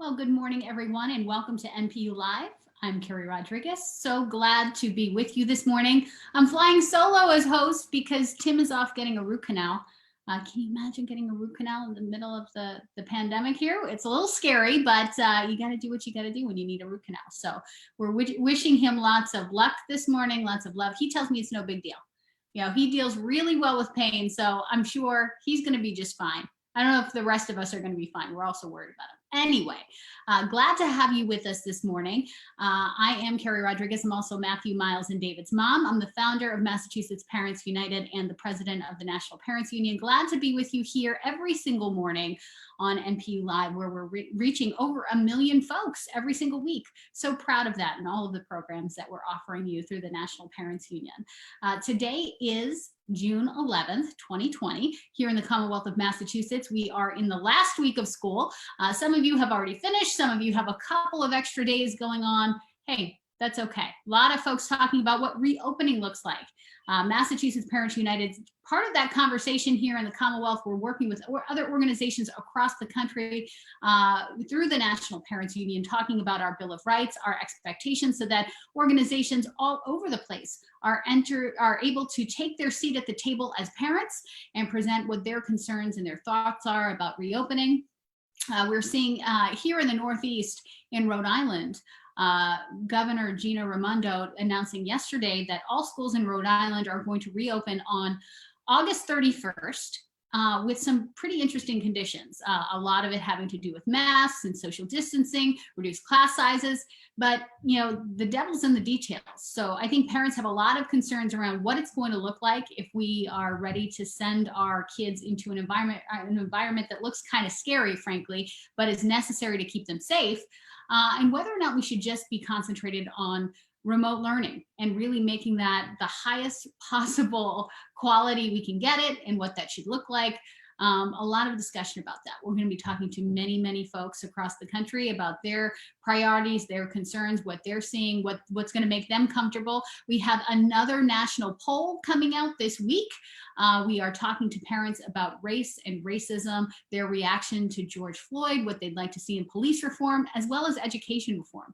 Well, good morning, everyone, and welcome to NPU Live. I'm Keri Rodriguez. So glad to be with you this morning. I'm flying solo as host because Tim is off getting a root canal. Can you imagine getting a root canal in the middle of the pandemic here? It's a little scary, but you got to do what you got to do when you need a root canal. So we're wishing him lots of luck this morning, lots of love. He tells me it's no big deal. You know, he deals really well with pain, so I'm sure he's going to be just fine. I don't know if the rest of us are going to be fine. We're also worried about him. Anyway, glad to have you with us this morning. I am Keri Rodriguez. I'm also Matthew, Miles, and David's mom. I'm the founder of Massachusetts Parents United and the president of the National Parents Union. Glad to be with you here every single morning on NPU Live, where we're reaching over 1 million folks every single week. So proud of that and all of the programs that we're offering you through the National Parents Union. Today is June 11th, 2020, here in the Commonwealth of Massachusetts. We are in the last week of school. Some of you have already finished. Some of you have a couple of extra days going on. Hey, that's okay. A lot of folks talking about what reopening looks like. Massachusetts Parents United, part of that conversation here in the Commonwealth. We're working with other organizations across the country through the National Parents Union, talking about our Bill of Rights, our expectations, so that organizations all over the place are able to take their seat at the table as parents and present what their concerns and their thoughts are about reopening. We're seeing here in the Northeast in Rhode Island, Governor Gina Raimondo announcing yesterday that all schools in Rhode Island are going to reopen on August 31st with some pretty interesting conditions. A lot of it having to do with masks and social distancing, reduced class sizes, but you know, the devil's in the details. So I think parents have a lot of concerns around what it's going to look like if we are ready to send our kids into an environment that looks kind of scary, frankly, but is necessary to keep them safe. And whether or not we should just be concentrated on remote learning and really making that the highest possible quality we can get it and what that should look like. A lot of discussion about that. We're going to be talking to many folks across the country about their priorities, their concerns, what they're seeing, what's going to make them comfortable. We have another national poll coming out this week. We are talking to parents about race and racism, their reaction to George Floyd, what they'd like to see in police reform, as well as education reform.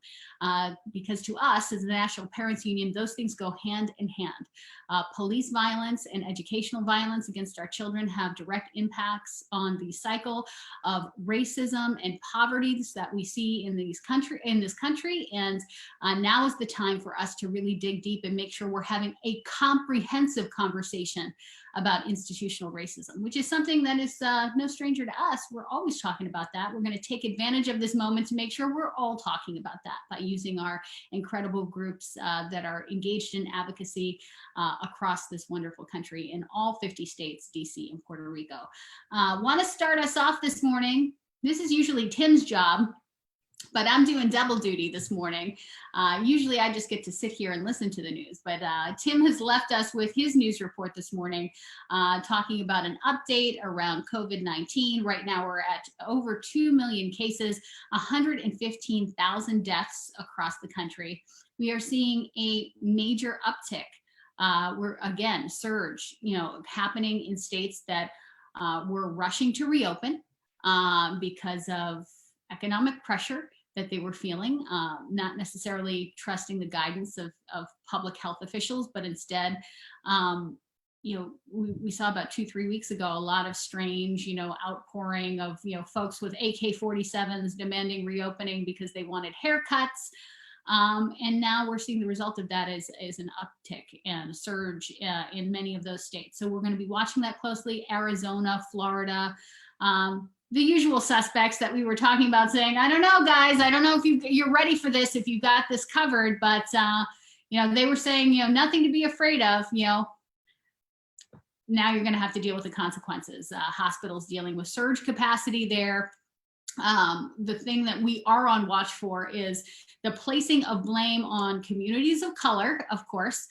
Because to us, as the National Parents Union, those things go hand in hand. Police violence and educational violence against our children have direct impacts on the cycle of racism and poverty that we see in this country. And now is the time for us to really dig deep and make sure we're having a comprehensive conversation about institutional racism, which is something that is no stranger to us. We're always talking about that. We're going to take advantage of this moment to make sure we're all talking about that by using our incredible groups that are engaged in advocacy across this wonderful country in all 50 states, DC and Puerto Rico. Want to start us off this morning. This is usually Tim's job, but I'm doing double duty this morning. Usually I just get to sit here and listen to the news, but Tim has left us with his news report this morning, talking about an update around COVID-19. Right now we're at over 2 million cases, 115,000 deaths across the country. We are seeing a major uptick. We're again, surge, happening in states that were rushing to reopen because of economic pressure that they were feeling, not necessarily trusting the guidance of public health officials, but instead, we saw about 2-3 weeks ago a lot of strange, outpouring of folks with AK-47s demanding reopening because they wanted haircuts. And now we're seeing the result of that is an uptick and a surge in many of those states. So we're going to be watching that closely. Arizona, Florida, the usual suspects that we were talking about, saying, I don't know, guys, I don't know if you're ready for this, if you got this covered, but they were saying, nothing to be afraid of. Now you're going to have to deal with the consequences. Hospitals dealing with surge capacity there. The thing that we are on watch for is the placing of blame on communities of color, of course,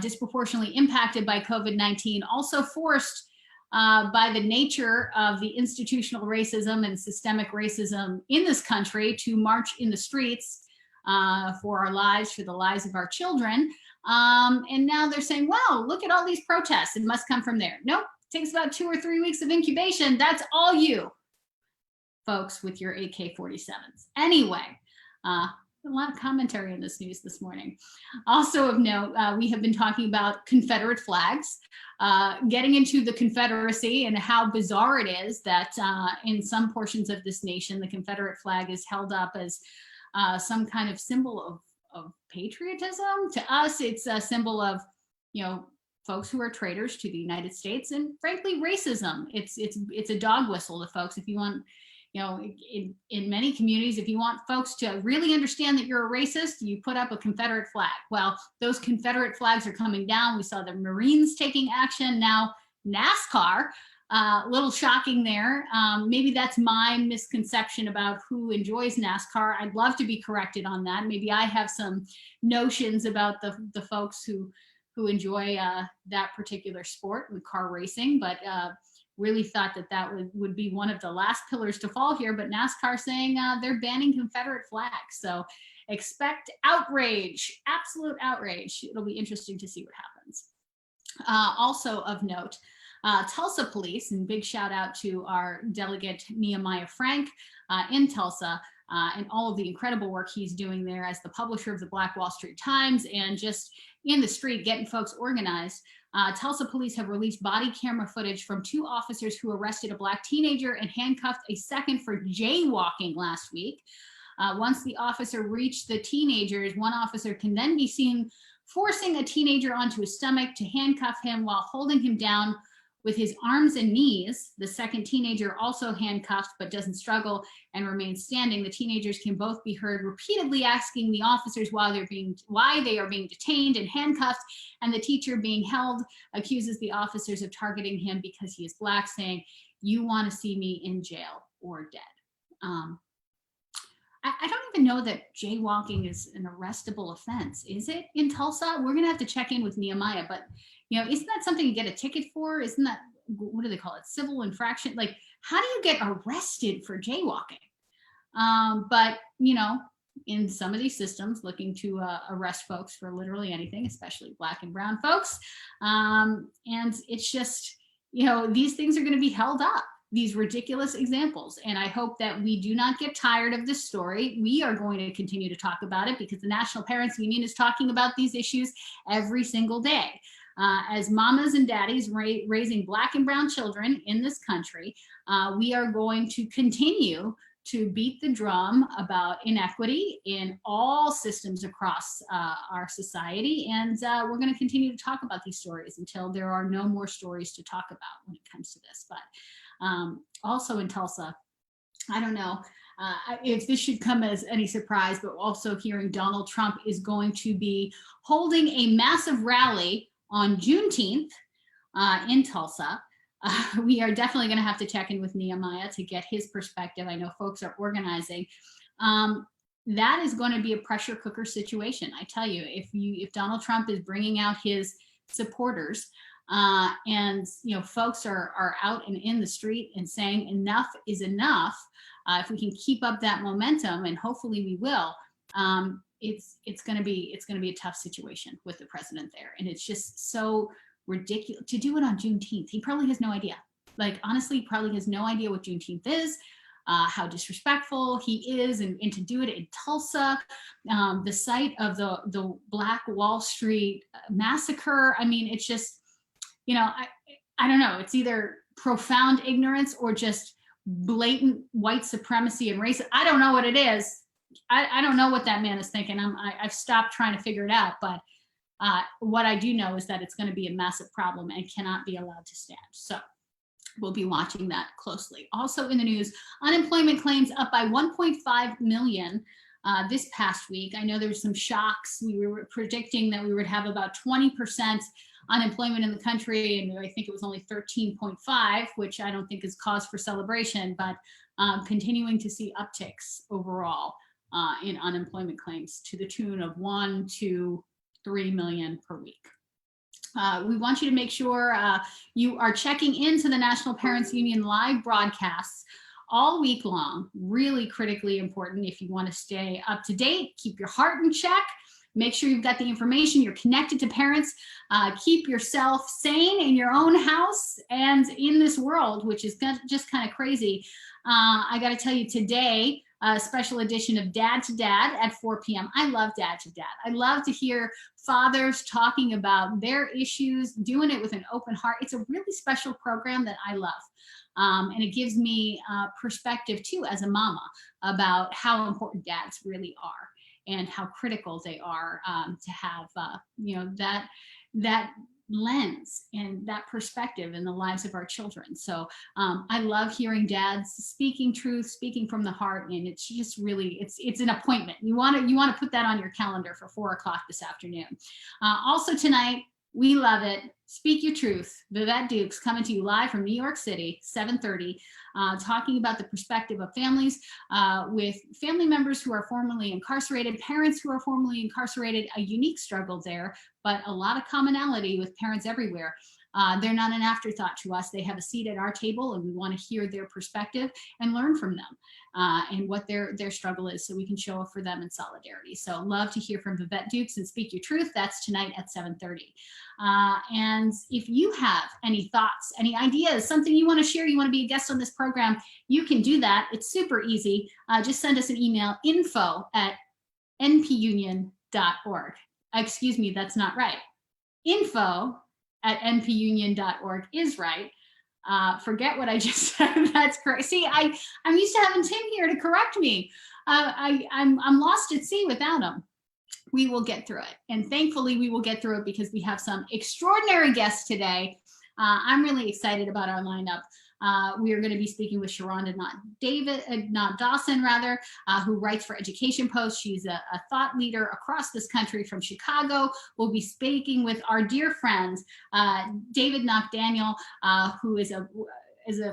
disproportionately impacted by COVID-19, also forced by the nature of the institutional racism and systemic racism in this country to march in the streets for our lives, for the lives of our children. And now they're saying, well, look at all these protests. It must come from there. Nope, it takes about 2 or 3 weeks of incubation. That's all you. folks with your AK-47s. Anyway, a lot of commentary in this news this morning. Also of note, we have been talking about Confederate flags, getting into the Confederacy and how bizarre it is that in some portions of this nation, the Confederate flag is held up as some kind of symbol of patriotism. To us, it's a symbol of, folks who are traitors to the United States and frankly, racism. It's a dog whistle to folks. If you want, in many communities, if you want folks to really understand that you're a racist, you put up a Confederate flag. Well, those Confederate flags are coming down. We saw the Marines taking action. Now NASCAR, a little shocking there. Maybe that's my misconception about who enjoys NASCAR. I'd love to be corrected on that. Maybe I have some notions about the folks who enjoy that particular sport with car racing, but really thought that would be one of the last pillars to fall here. But NASCAR saying they're banning Confederate flags. So expect outrage, absolute outrage. It'll be interesting to see what happens. Also of note, Tulsa police, and big shout out to our delegate Nehemiah Frank in Tulsa, and all of the incredible work he's doing there as the publisher of the Black Wall Street Times and just in the street getting folks organized. Tulsa police have released body camera footage from 2 officers who arrested a Black teenager and handcuffed a second for jaywalking last week. Once the officer reached the teenagers, one officer can then be seen forcing a teenager onto his stomach to handcuff him while holding him down with his arms and knees. The second teenager also handcuffed but doesn't struggle and remains standing. The teenagers can both be heard repeatedly asking the officers why they are being detained and handcuffed, and the teacher being held accuses the officers of targeting him because he is Black, saying, "You want to see me in jail or dead." I don't even know that jaywalking is an arrestable offense. Is it in Tulsa? We're gonna have to check in with Nehemiah, but isn't that something you get a ticket for? Isn't that, what do they call it? Civil infraction? Like, how do you get arrested for jaywalking? But in some of these systems looking to arrest folks for literally anything, especially Black and brown folks. And it's just, these things are gonna be held up. These ridiculous examples. And I hope that we do not get tired of this story. We are going to continue to talk about it because the National Parents Union is talking about these issues every single day. As mamas and daddies raising Black and brown children in this country, we are going to continue to beat the drum about inequity in all systems across our society. And we're going to continue to talk about these stories until there are no more stories to talk about when it comes to this. But also in Tulsa, I don't know if this should come as any surprise, but also hearing Donald Trump is going to be holding a massive rally on Juneteenth in Tulsa. We are definitely going to have to check in with Nehemiah to get his perspective. I know folks are organizing. That is going to be a pressure cooker situation. I tell you, if Donald Trump is bringing out his supporters, and folks are out and in the street and saying enough is enough, if we can keep up that momentum, and hopefully we will, it's going to be a tough situation with the president there. And it's just so ridiculous to do it on Juneteenth. He probably has no idea. Like, honestly, he probably has no idea what Juneteenth is, how disrespectful he is, and to do it in Tulsa, the site of the Black Wall Street massacre. I mean, it's just, I don't know. It's either profound ignorance or just blatant white supremacy and racism. I don't know what it is. I don't know what that man is thinking. I've stopped trying to figure it out. But what I do know is that it's going to be a massive problem and cannot be allowed to stand. So we'll be watching that closely. Also in the news, unemployment claims up by 1.5 million this past week. I know there were some shocks. We were predicting that we would have about 20% unemployment in the country, and I think it was only 13.5, which I don't think is cause for celebration, but continuing to see upticks overall in unemployment claims to the tune of 1 to 3 million per week. We want you to make sure you are checking into the National Parents Union live broadcasts all week long. Really critically important if you want to stay up to date, keep your heart in check. Make sure you've got the information, you're connected to parents. Keep yourself sane in your own house and in this world, which is just kind of crazy. I got to tell you today, a special edition of Dad to Dad at 4 p.m. I love Dad to Dad. I love to hear fathers talking about their issues, doing it with an open heart. It's a really special program that I love. And it gives me perspective too as a mama about how important dads really are and how critical they are to have, that lens and that perspective in the lives of our children. So I love hearing dads speaking truth, speaking from the heart, and it's just really, it's an appointment. You want to put that on your calendar for 4 o'clock this afternoon. Also tonight, we love it. Speak Your Truth. Vivette Dukes coming to you live from New York City, 7:30, talking about the perspective of families with family members who are formerly incarcerated, parents who are formerly incarcerated, a unique struggle there, but a lot of commonality with parents everywhere. They're not an afterthought to us. They have a seat at our table, and we want to hear their perspective and learn from them and what their struggle is, so we can show up for them in solidarity. So love to hear from Vivette Dukes and Speak Your Truth. That's tonight at 7:30. And if you have any thoughts, any ideas, something you want to share, you want to be a guest on this program, you can do that. It's super easy. Just send us an email, info@npunion.org. Excuse me, that's not right. info@npunion.org is right. Forget what I just said. That's correct. See, I'm used to having Tim here to correct me. I'm lost at sea without him. We will get through it. And thankfully we will get through it because we have some extraordinary guests today. I'm really excited about our lineup. We are going to be speaking with Sharonda Not Dawson, who writes for Education Post. She's a thought leader across this country from Chicago. We'll be speaking with our dear friend, David Knock Daniel, who is a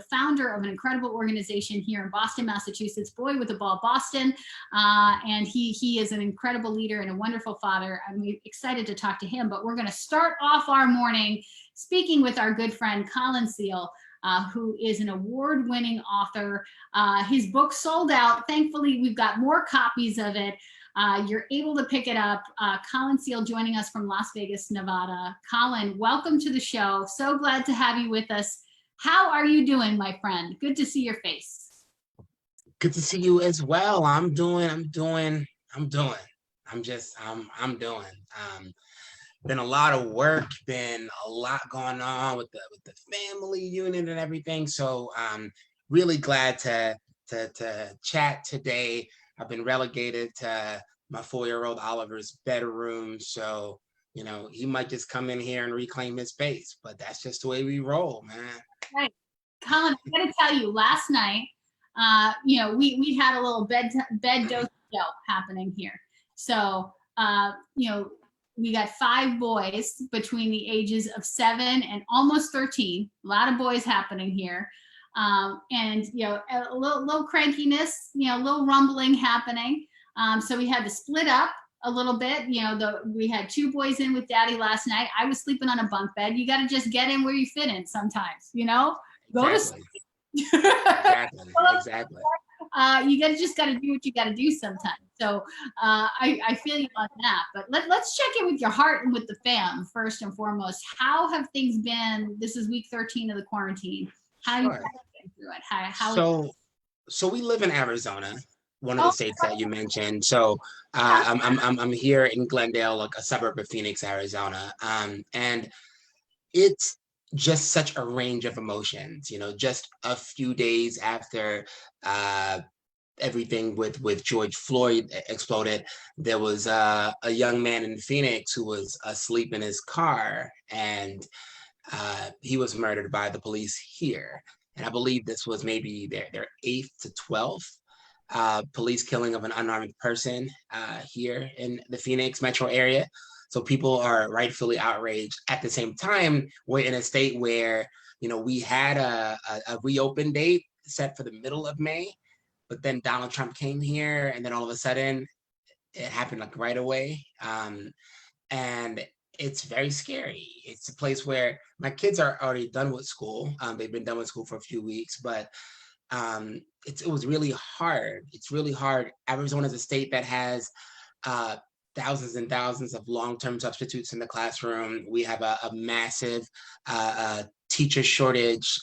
founder of an incredible organization here in Boston, Massachusetts, Boy with a Ball Boston. And he is an incredible leader and a wonderful father. I'm excited to talk to him, but we're going to start off our morning speaking with our good friend, Colin Seale, who is an award-winning author. His book sold out. Thankfully, we've got more copies of it. You're able to pick it up. Colin Seale joining us from Las Vegas, Nevada. Colin, welcome to the show. So glad to have you with us. How are you doing, my friend? Good to see your face. Good to see you as well. I'm doing. Been a lot of work, been a lot going on with the family unit and everything. So I'm really glad to chat today. I've been relegated to my 4-year-old Oliver's bedroom. So, he might just come in here and reclaim his space, but that's just the way we roll, man. Right. Colin, I'm going to tell you, last night, we had a little bed dose show happening here. So, we got 5 boys between the ages of 7 and almost 13. A lot of boys happening here. And, a little crankiness, a little rumbling happening. So we had to split up a little bit. We had 2 boys in with daddy last night. I was sleeping on a bunk bed. You got to just get in where you fit in sometimes, go to sleep. Exactly. You just got to do what you got to do sometimes. So I feel you on that. But let's check in with your heart and with the fam first and foremost. How have things been? This is week 13 of the quarantine. How you been through it? So we live in Arizona, one of the states that you mentioned. So I'm here in Glendale, like a suburb of Phoenix, Arizona, and it's just such a range of emotions. Just a few days after everything with George Floyd exploded, there was a young man in Phoenix who was asleep in his car, and he was murdered by the police here. And I believe this was maybe their 8th to 12th police killing of an unarmed person here in the Phoenix metro area. So people are rightfully outraged. At the same time, we're in a state where, we had a reopen date set for the middle of May, but then Donald Trump came here, and then all of a sudden it happened like right away. And it's very scary. It's a place where my kids are already done with school. They've been done with school for a few weeks, but it was really hard. It's really hard. Arizona is a state that has thousands and thousands of long-term substitutes in the classroom. We have a massive teacher shortage.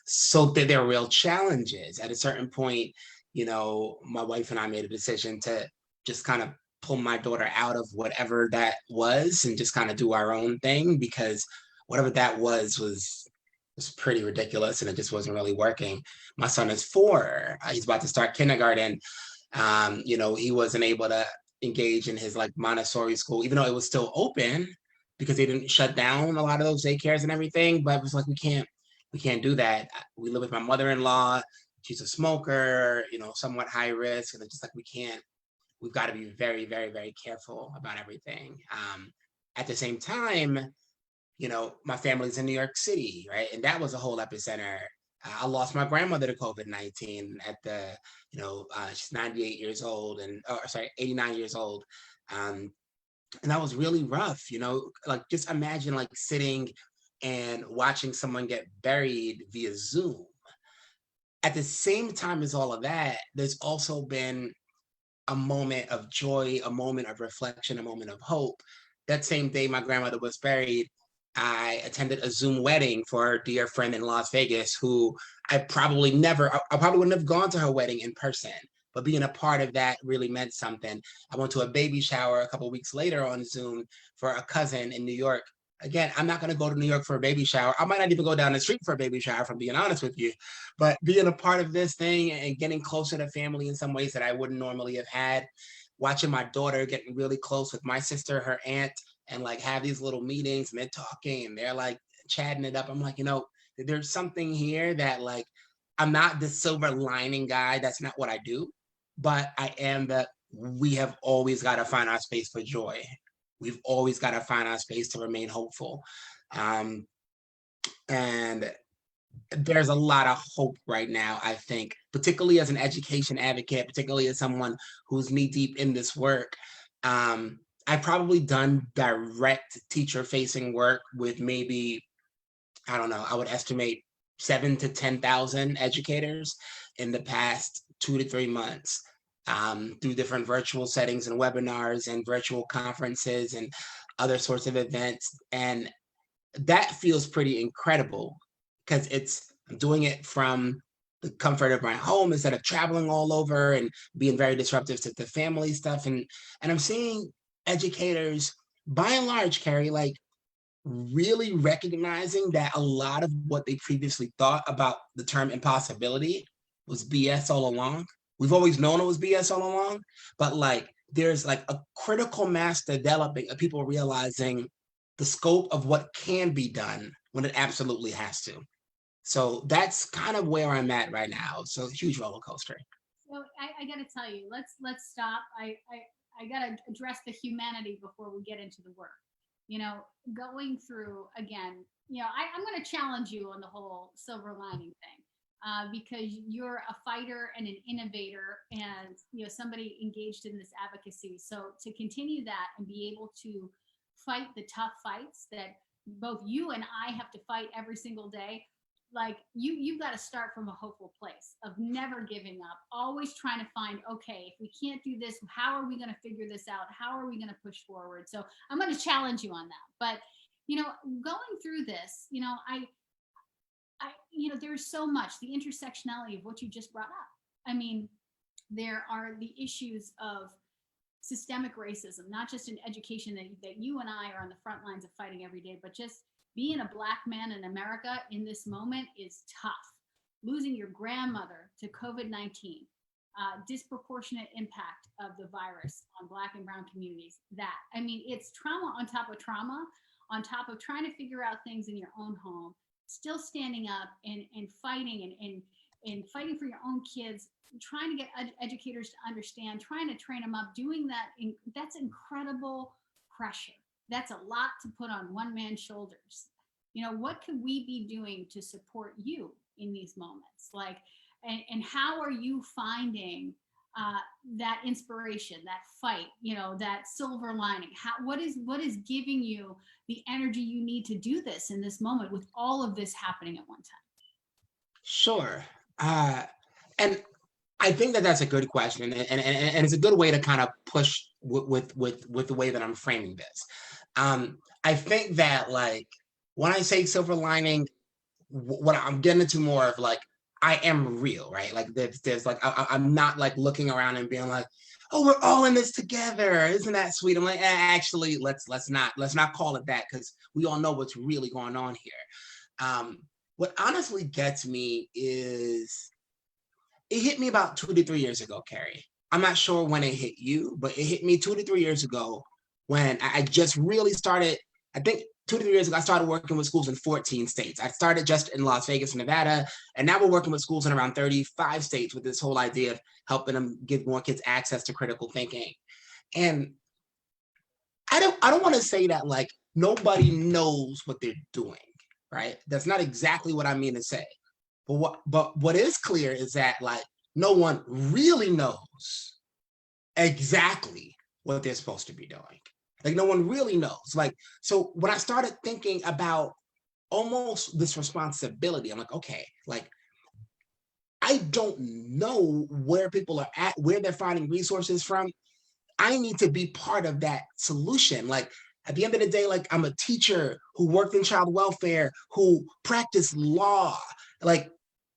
So there are real challenges. At a certain point, my wife and I made a decision to just kind of pull my daughter out of whatever that was and just kind of do our own thing, because whatever that was pretty ridiculous and it just wasn't really working. My son is 4. He's about to start kindergarten. He wasn't able to engage in his like Montessori school, even though it was still open because they didn't shut down a lot of those daycares and everything. But it was like, we can't do that. We live with my mother-in-law. She's a smoker, somewhat high risk. And it's just like, we've got to be very, very, very careful about everything. At the same time, my family's in New York City, right? And that was a whole epicenter. I lost my grandmother to COVID-19 at she's 98 years old 89 years old. And that was really rough, like just imagine like sitting and watching someone get buried via Zoom. At the same time as all of that, there's also been a moment of joy, a moment of reflection, a moment of hope. That same day my grandmother was buried, I attended a Zoom wedding for a dear friend in Las Vegas who I probably wouldn't have gone to her wedding in person, but being a part of that really meant something. I went to a baby shower a couple of weeks later on Zoom for a cousin in New York. Again, I'm not going to go to New York for a baby shower. I might not even go down the street for a baby shower, if I'm being honest with you. But being a part of this thing and getting closer to family in some ways that I wouldn't normally have had, watching my daughter getting really close with my sister, her aunt, and like have these little meetings and they're talking and they're like chatting it up. I'm like, there's something here that like, I'm not the silver lining guy. That's not what I do. But I am we have always got to find our space for joy. We've always got to find our space to remain hopeful. And there's a lot of hope right now, I think, particularly as an education advocate, particularly as someone who's knee deep in this work. I've probably done direct teacher-facing work with maybe, I don't know, I would estimate 7,000 to 10,000 educators in the past 2 to 3 months, through different virtual settings and webinars and virtual conferences and other sorts of events. And that feels pretty incredible because I'm doing it from the comfort of my home instead of traveling all over and being very disruptive to the family stuff. And I'm seeing educators, by and large, Keri, like really recognizing that a lot of what they previously thought about the term impossibility was BS all along. We've always known it was BS all along, but like there's like a critical mass developing of people realizing the scope of what can be done when it absolutely has to. So that's kind of where I'm at right now. So huge roller coaster. So I got to tell you, let's stop. I got to address the humanity before we get into the work. Going through again, I'm going to challenge you on the whole silver lining thing, because you're a fighter and an innovator and, somebody engaged in this advocacy. So to continue that and be able to fight the tough fights that both you and I have to fight every single day, like you've got to start from a hopeful place of never giving up, always trying to find, okay, if we can't do this, how are we going to figure this out? How are we going to push forward? So I'm going to challenge you on that. But, going through this, there's so much, the intersectionality of what you just brought up. I mean, there are the issues of systemic racism, not just in education that you and I are on the front lines of fighting every day, but just being a Black man in America in this moment is tough. Losing your grandmother to COVID-19, disproportionate impact of the virus on Black and Brown communities. It's trauma on top of trauma, on top of trying to figure out things in your own home, still standing up and fighting and fighting for your own kids, trying to get educators to understand, trying to train them up, doing that. That's incredible pressure. That's a lot to put on one man's shoulders. What could we be doing to support you in these moments? And how are you finding that inspiration, that fight, that silver lining? What is giving you the energy you need to do this in this moment with all of this happening at one time? Sure. And I think that that's a good question, and it's a good way to kind of push with the way that I'm framing this. I think that like when I say silver lining, what I'm getting into more of like I am real, right? Like there's like I'm not like looking around and being like, oh, we're all in this together, isn't that sweet? I'm like, actually, let's not call it that because we all know what's really going on here. What honestly gets me is it hit me about 2 to 3 years ago, Keri. I'm not sure when it hit you, but it hit me 2 to 3 years ago when I just really started. I think 2 to 3 years ago, I started working with schools in 14 states. I started just in Las Vegas, Nevada, and now we're working with schools in around 35 states with this whole idea of helping them give more kids access to critical thinking. And I don't want to say that like nobody knows what they're doing, right? That's not exactly what I mean to say. But what is clear is that like no one really knows exactly what they're supposed to be doing. Like no one really knows. Like so when I started thinking about almost this responsibility, I'm like, okay, like I don't know where people are at, where they're finding resources from. I need to be part of that solution. Like at the end of the day, like I'm a teacher who worked in child welfare, who practiced law. Like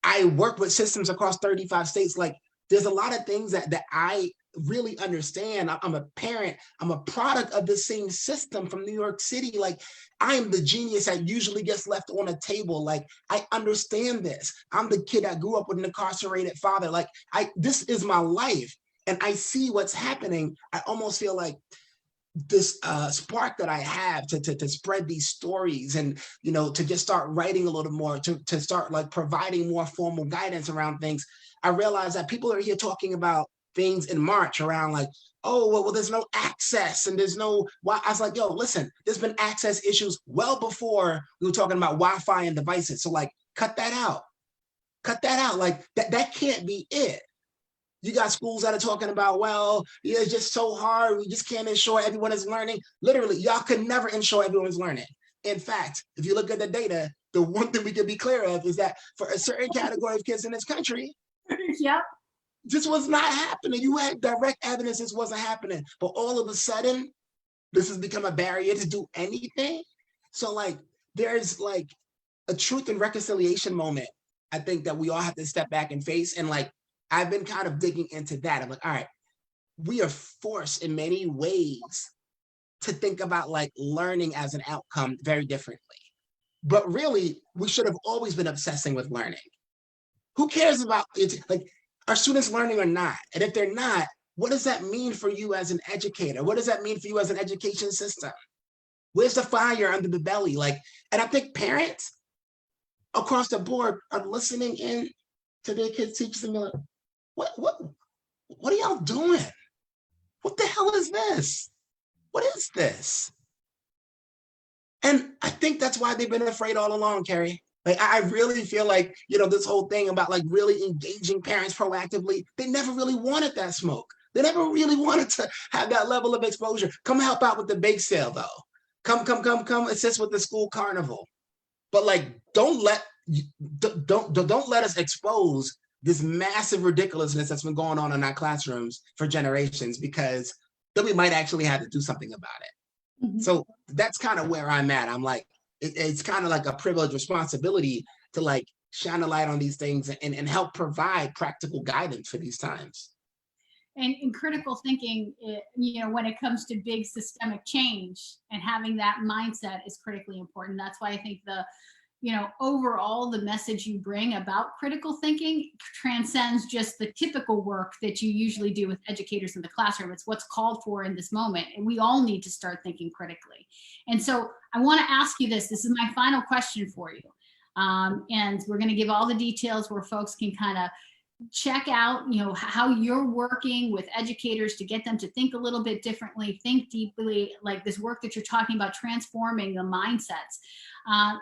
I work with systems across 35 states. Like there's a lot of things that I really understand. I'm a parent. I'm a product of the same system from New York City. Like I am the genius that usually gets left on a table. Like I understand this. I'm the kid that grew up with an incarcerated father. Like this is my life and I see what's happening. I almost feel like this spark that I have to spread these stories and to just start writing a little more to start like providing more formal guidance around things. I realize that people are here talking about things in March around like, oh well there's no access and there's no why. I was like, yo, listen, there's been access issues well before we were talking about Wi-Fi and devices. So like cut that out. Like that can't be it. You got schools that are talking about, well, yeah, it's just so hard. We just can't ensure everyone is learning. Literally, y'all could never ensure everyone's learning. In fact, if you look at the data, the one thing we can be clear of is that for a certain category of kids in this country, Yep. this was not happening. You had direct evidence this wasn't happening. But all of a sudden, this has become a barrier to do anything. So like, there's like a truth and reconciliation moment I think that we all have to step back and face. And like, I've been kind of digging into that. I'm like, all right, we are forced in many ways to think about like learning as an outcome very differently. But really, we should have always been obsessing with learning. Who cares about it? Like, are students learning or not? And if they're not, what does that mean for you as an educator? What does that mean for you as an education system? Where's the fire under the belly? Like, and I think parents across the board are listening in to their kids' teachers and be like, what are y'all doing? What the hell is this? What is this? And I think that's why they've been afraid all along, Keri. Like I really feel like, this whole thing about like really engaging parents proactively, they never really wanted that smoke. They never really wanted to have that level of exposure. Come help out with the bake sale though. Come assist with the school carnival. But like don't let us expose this massive ridiculousness that's been going on in our classrooms for generations, because then we might actually have to do something about it. Mm-hmm. So that's kind of where I'm at. I'm like, it's kind of like a privileged responsibility to like shine a light on these things and help provide practical guidance for these times. And in critical thinking, when it comes to big systemic change and having that mindset is critically important. That's why I think overall, the message you bring about critical thinking transcends just the typical work that you usually do with educators in the classroom. It's what's called for in this moment. And we all need to start thinking critically. And so I want to ask you this. This is my final question for you. And we're going to give all the details where folks can kind of check out, how you're working with educators to get them to think a little bit differently, think deeply, like this work that you're talking about, transforming the mindsets,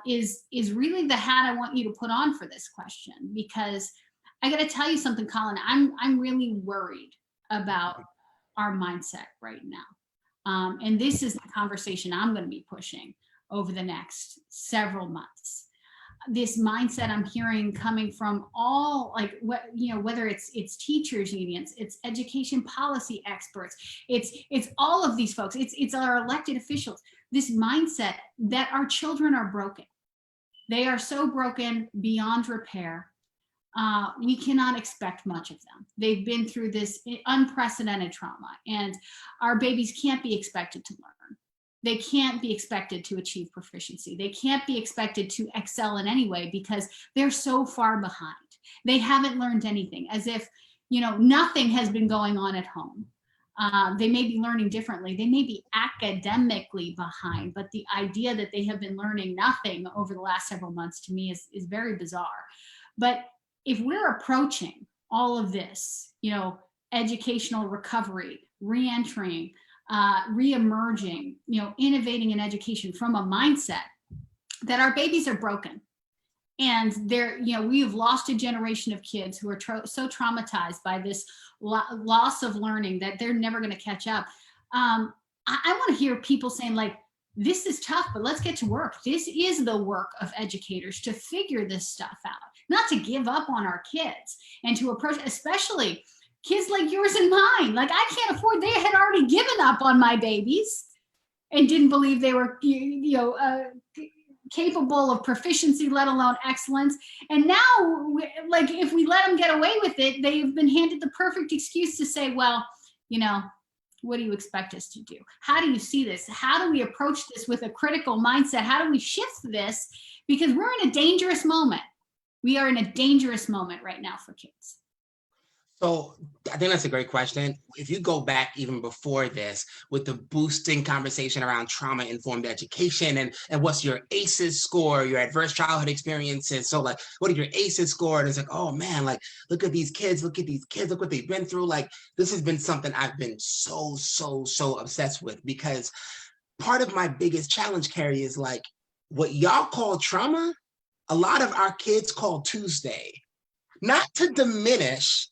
is really the hat I want you to put on for this question. Because I got to tell you something, Colin, I'm really worried about our mindset right now. And this is the conversation I'm going to be pushing over the next several months. this mindset I'm hearing coming from all, like, what, whether it's teachers unions, it's education policy experts, it's all of these folks, it's our elected officials, this mindset that our children are broken. They are so broken beyond repair. We cannot expect much of them. They've been through this unprecedented trauma, and our babies can't be expected to learn. They can't be expected to achieve proficiency. They can't be expected to excel in any way because they're so far behind. They haven't learned anything, as if, nothing has been going on at home. They may be learning differently. They may be academically behind, but the idea that they have been learning nothing over the last several months, to me, is very bizarre. But if we're approaching all of this, educational recovery, re-entering, re-emerging, innovating in education from a mindset that our babies are broken, and we have lost a generation of kids who are so traumatized by this loss of learning that they're never going to catch up. I want to hear people saying, like, this is tough, but let's get to work. This is the work of educators, to figure this stuff out, not to give up on our kids, and to approach, especially kids like yours and mine. Like, I can't afford, they had already given up on my babies and didn't believe they were, capable of proficiency, let alone excellence. And now, like, if we let them get away with it, they've been handed the perfect excuse to say, well, what do you expect us to do? How do you see this? How do we approach this with a critical mindset? How do we shift this? Because we're in a dangerous moment. We are in a dangerous moment right now for kids. So I think that's a great question. If you go back even before this with the boosting conversation around trauma-informed education and what's your ACEs score, your adverse childhood experiences. So, like, what are your ACEs score? And it's like, oh man, like, look at these kids, look what they've been through. Like, this has been something I've been so obsessed with, because part of my biggest challenge, Keri, is like, what y'all call trauma, a lot of our kids call Tuesday. Not to diminish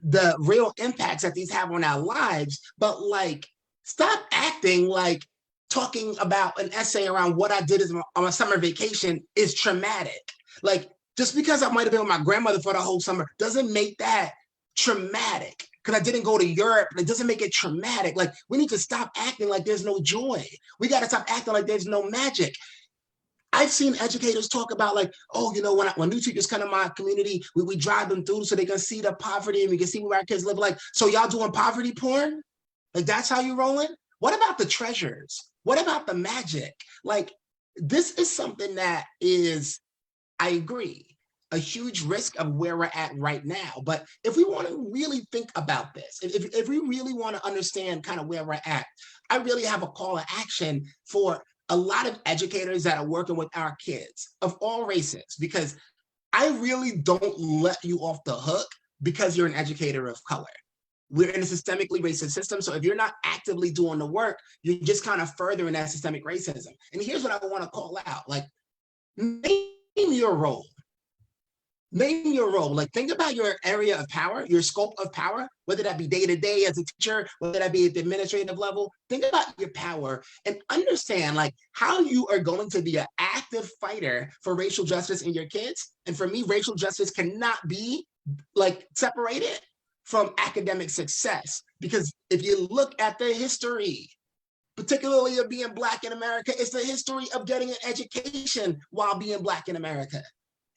the real impacts that these have on our lives, but, like, stop acting like talking about an essay around what I did on my summer vacation is traumatic. Like, just because I might have been with my grandmother for the whole summer doesn't make that traumatic. Because I didn't go to Europe, it doesn't make it traumatic. Like, we need to stop acting like there's no joy. We got to stop acting like there's no magic. I've seen educators talk about, like, oh, when new teachers come to my community, we drive them through so they can see the poverty and we can see where our kids live. Like, so y'all doing poverty porn? Like, that's how you rolling? What about the treasures? What about the magic? Like, this is something that is, I agree, a huge risk of where we're at right now. But if we want to really think about this, if we really want to understand kind of where we're at, I really have a call to action for a lot of educators that are working with our kids of all races, because I really don't let you off the hook because you're an educator of color. We're in a systemically racist system. So if you're not actively doing the work, you're just kind of furthering that systemic racism. And here's what I want to call out. Like, name your role. Name your role. Like, think about your area of power, your scope of power, whether that be day-to-day as a teacher, whether that be at the administrative level. Think about your power and understand, like, how you are going to be an active fighter for racial justice in your kids. And for me, racial justice cannot be, like, separated from academic success. Because if you look at the history, particularly of being Black in America, it's the history of getting an education while being Black in America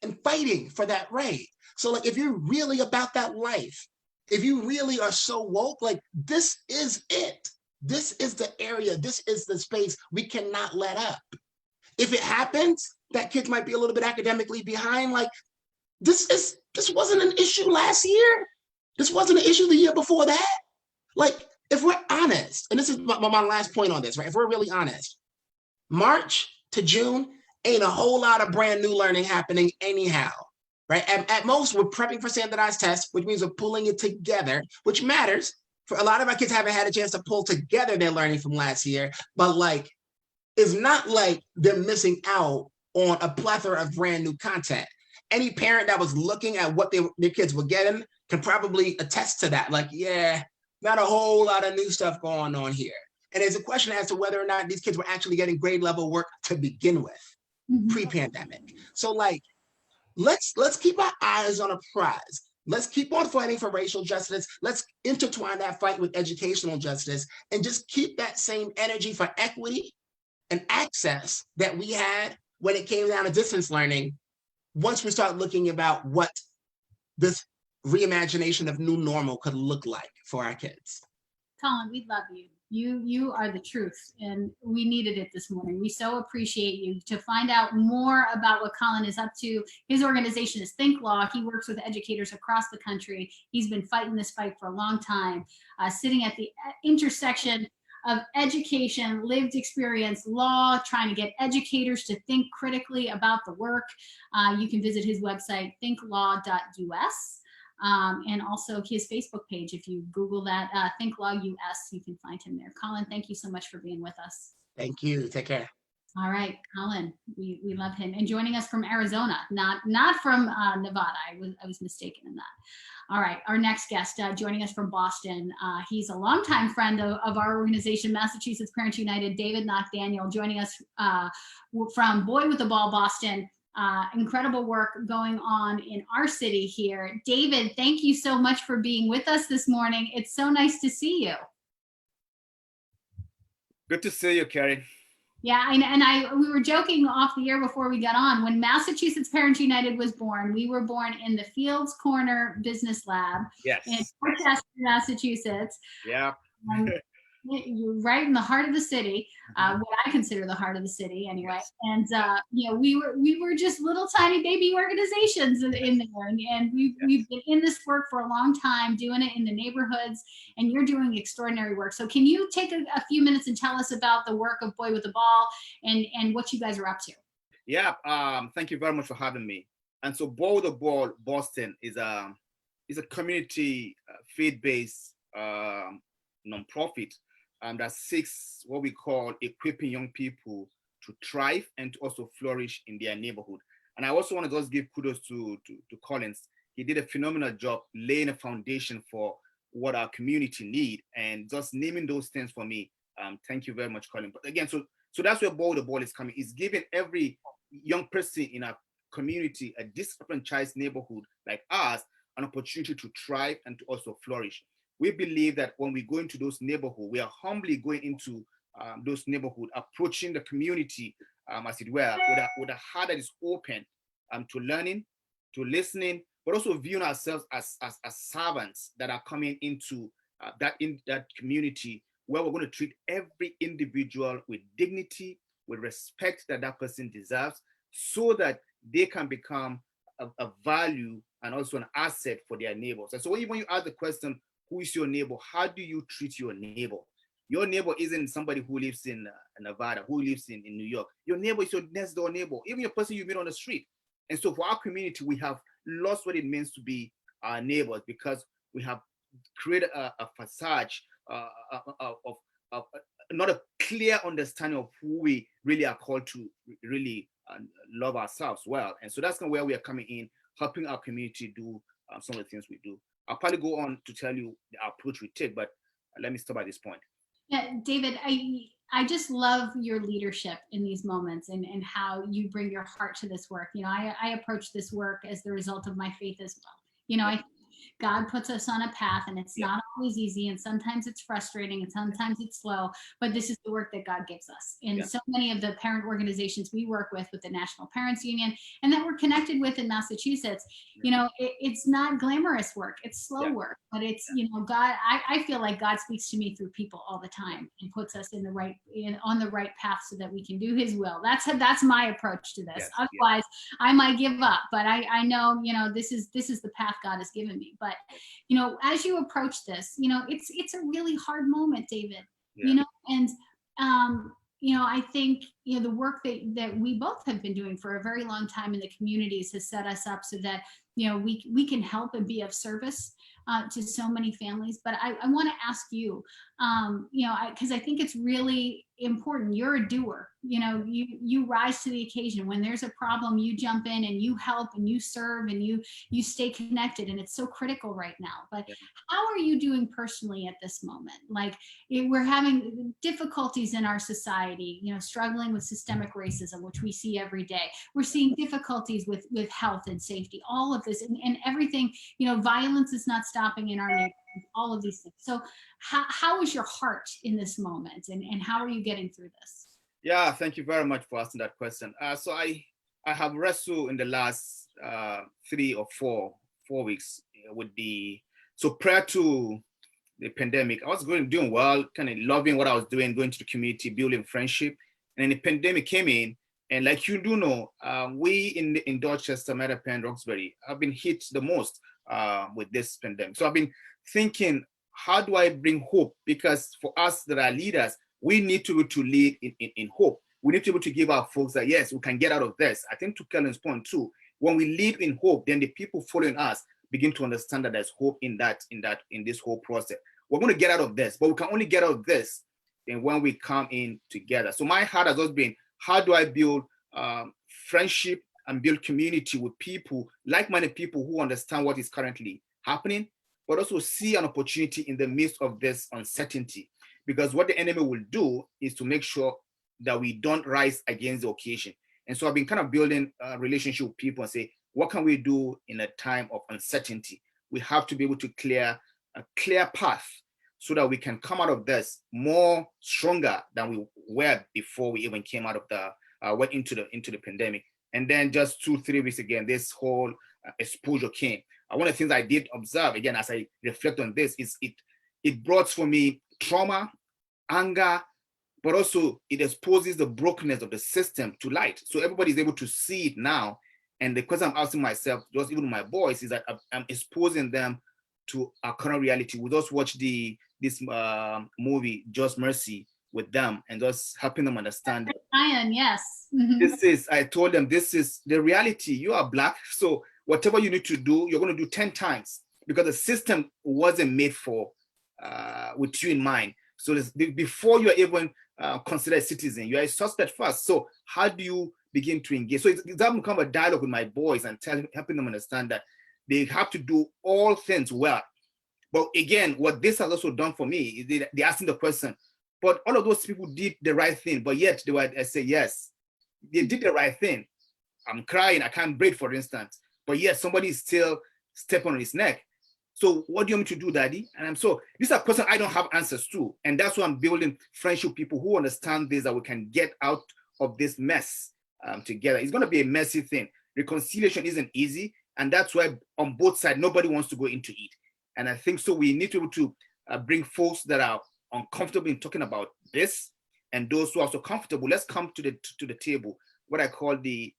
and fighting for that right. So, like, if you're really about that life, if you really are so woke, like, this is it. This is the area, this is the space we cannot let up. If it happens that kids might be a little bit academically behind, like, this wasn't an issue last year. This wasn't an issue the year before that. Like, if we're honest, and this is my last point on this, right? If we're really honest, March to June, ain't a whole lot of brand new learning happening anyhow, right? At most, we're prepping for standardized tests, which means we're pulling it together, which matters. For a lot of our kids haven't had a chance to pull together their learning from last year, but, like, it's not like they're missing out on a plethora of brand new content. Any parent that was looking at what their kids were getting can probably attest to that. Like, yeah, not a whole lot of new stuff going on here. And there's a question as to whether or not these kids were actually getting grade level work to begin with. Pre-pandemic. So, like, let's keep our eyes on a prize. Let's keep on fighting for racial justice. Let's intertwine that fight with educational justice and just keep that same energy for equity and access that we had when it came down to distance learning once we start looking about what this reimagination of new normal could look like for our kids. Colin, we love you. You are the truth, and we needed it this morning. We so appreciate you. To find out more about what Colin is up to, his organization is Think Law. He works with educators across the country. He's been fighting this fight for a long time, sitting at the intersection of education, lived experience, law, trying to get educators to think critically about the work. You can visit his website, thinklaw.us. And also his Facebook page. If you Google that, Think Law US, you can find him there. Colin, thank you so much for being with us. Thank you. Take care. All right, Colin, we love him. And joining us from Arizona, not from Nevada. I was mistaken in that. All right, our next guest joining us from Boston. He's a longtime friend of our organization, Massachusetts Parents United, David Knock-Daniel, joining us from Boy with the Ball, Boston. Incredible work going on in our city here. David, thank you so much for being with us this morning. It's so nice to see you. Good to see you, Keri. Yeah, we were joking off the air before we got on. When Massachusetts Parents United was born, we were born in the Fields Corner Business Lab in Dorchester, Massachusetts. Yeah. You're right in the heart of the city, what I consider the heart of the city anyway. And we were just little tiny baby organizations in there, and we've been in this work for a long time, doing it in the neighborhoods, and you're doing extraordinary work. So can you take a few minutes and tell us about the work of Boy with the Ball and what you guys are up to? Yeah, thank you very much for having me. And so Boy with the Ball Boston is a community faith-based nonprofit that seeks what we call equipping young people to thrive and to also flourish in their neighborhood. And I also want to just give kudos to Colin. He did a phenomenal job laying a foundation for what our community need and just naming those things for me. Thank you very much, Colin. But again, so that's where Boy with the Ball is coming. It's giving every young person in our community, a disenfranchised neighborhood like ours, an opportunity to thrive and to also flourish. We believe that when we go into those neighborhoods, we are humbly going into those neighborhoods, approaching the community, as it were, with a heart that is open to learning, to listening, but also viewing ourselves as servants that are coming into that community, where we're going to treat every individual with dignity, with respect that person deserves, so that they can become a value and also an asset for their neighbors. And so when you ask the question, who is your neighbor? How do you treat your neighbor? Your neighbor isn't somebody who lives in Nevada, who lives in New York. Your neighbor is your next door neighbor, even your person you meet on the street. And so for our community, we have lost what it means to be our neighbors, because we have created a facade of not a clear understanding of who we really are called to really love ourselves well. And so that's kind of where we are coming in, helping our community do some of the things we do. I'll probably go on to tell you the approach we take, but let me stop at this point. Yeah, David, I just love your leadership in these moments and how you bring your heart to this work. I approach this work as the result of my faith as well. God puts us on a path, and it's not always easy, and sometimes it's frustrating, and sometimes it's slow, but this is the work that God gives us. And so many of the parent organizations we work with the National Parents Union, and that we're connected with in Massachusetts, it's not glamorous work, it's slow work, but it's, God, I feel like God speaks to me through people all the time and puts us on the right path so that we can do his will. That's my approach to this. Otherwise, I might give up, but I know, this is the path God has given me. But, as you approach this, it's a really hard moment, David, and, I think, the work that we both have been doing for a very long time in the communities has set us up so that we can help and be of service to so many families. But I want to ask you, because I think it's really important. You're a doer. You rise to the occasion. When there's a problem, you jump in and you help and you serve and you stay connected, and it's so critical right now. But how are you doing personally at this moment? Like, we're having difficulties in our society, struggling with systemic racism, which we see every day. We're seeing difficulties with health and safety, all of this, and everything. Violence is not stopping in our neighborhood, all of these things. So how is your heart in this moment, and how are you getting through this? Yeah, thank you very much for asking that question. So I have wrestled in the last 3 or 4 weeks with so prior to the pandemic, I was doing well, kind of loving what I was doing, going to the community, building friendship. And then the pandemic came in, and like you do know, we in Dorchester, Mattapan, Roxbury have been hit the most with this pandemic. So I've been thinking, how do I bring hope? Because for us that are leaders, we need to be able to lead in hope. We need to be able to give our folks that, yes, we can get out of this. I think to Colin's point too, when we lead in hope, then the people following us begin to understand that there's hope in this whole process. We're going to get out of this, but we can only get out of this and when we come in together. So my heart has always been, how do I build friendship and build community with people, like-minded people who understand what is currently happening, but also see an opportunity in the midst of this uncertainty. Because what the enemy will do is to make sure that we don't rise against the occasion. And so I've been kind of building a relationship with people and say, what can we do in a time of uncertainty? We have to be able to clear a clear path so that we can come out of this more stronger than we were before we even came out of went into the pandemic. And then just 2-3 weeks again, this whole exposure came. One of the things I did observe again as I reflect on this is it brought for me trauma, anger, but also it exposes the brokenness of the system to light. So everybody is able to see it now. And the question I'm asking myself, just even my boys, is that I'm exposing them to our current reality. We just watched this movie, Just Mercy, with them and just helping them understand. Ryan, yes. I told them, this is the reality. You are Black, so whatever you need to do, you're going to do 10 times because the system wasn't made for with you in mind. So before you're even considered a citizen, you're a suspect first. So how do you begin to engage? So it's that become a dialogue with my boys and helping them understand that they have to do all things well. But again, what this has also done for me is they're asking the question, but all of those people did the right thing, but yet I say, yes, they did the right thing. I'm crying, I can't breathe, for instance, but yes, somebody is still stepping on his neck. So what do you want me to do, Daddy? And these are questions I don't have answers to. And that's why I'm building friendship with people who understand this, that we can get out of this mess together. It's going to be a messy thing. Reconciliation isn't easy. And that's why on both sides, nobody wants to go into it. And I think so we need to be able to bring folks that are uncomfortable in talking about this, and those who are so comfortable. Let's come to the table, what I call the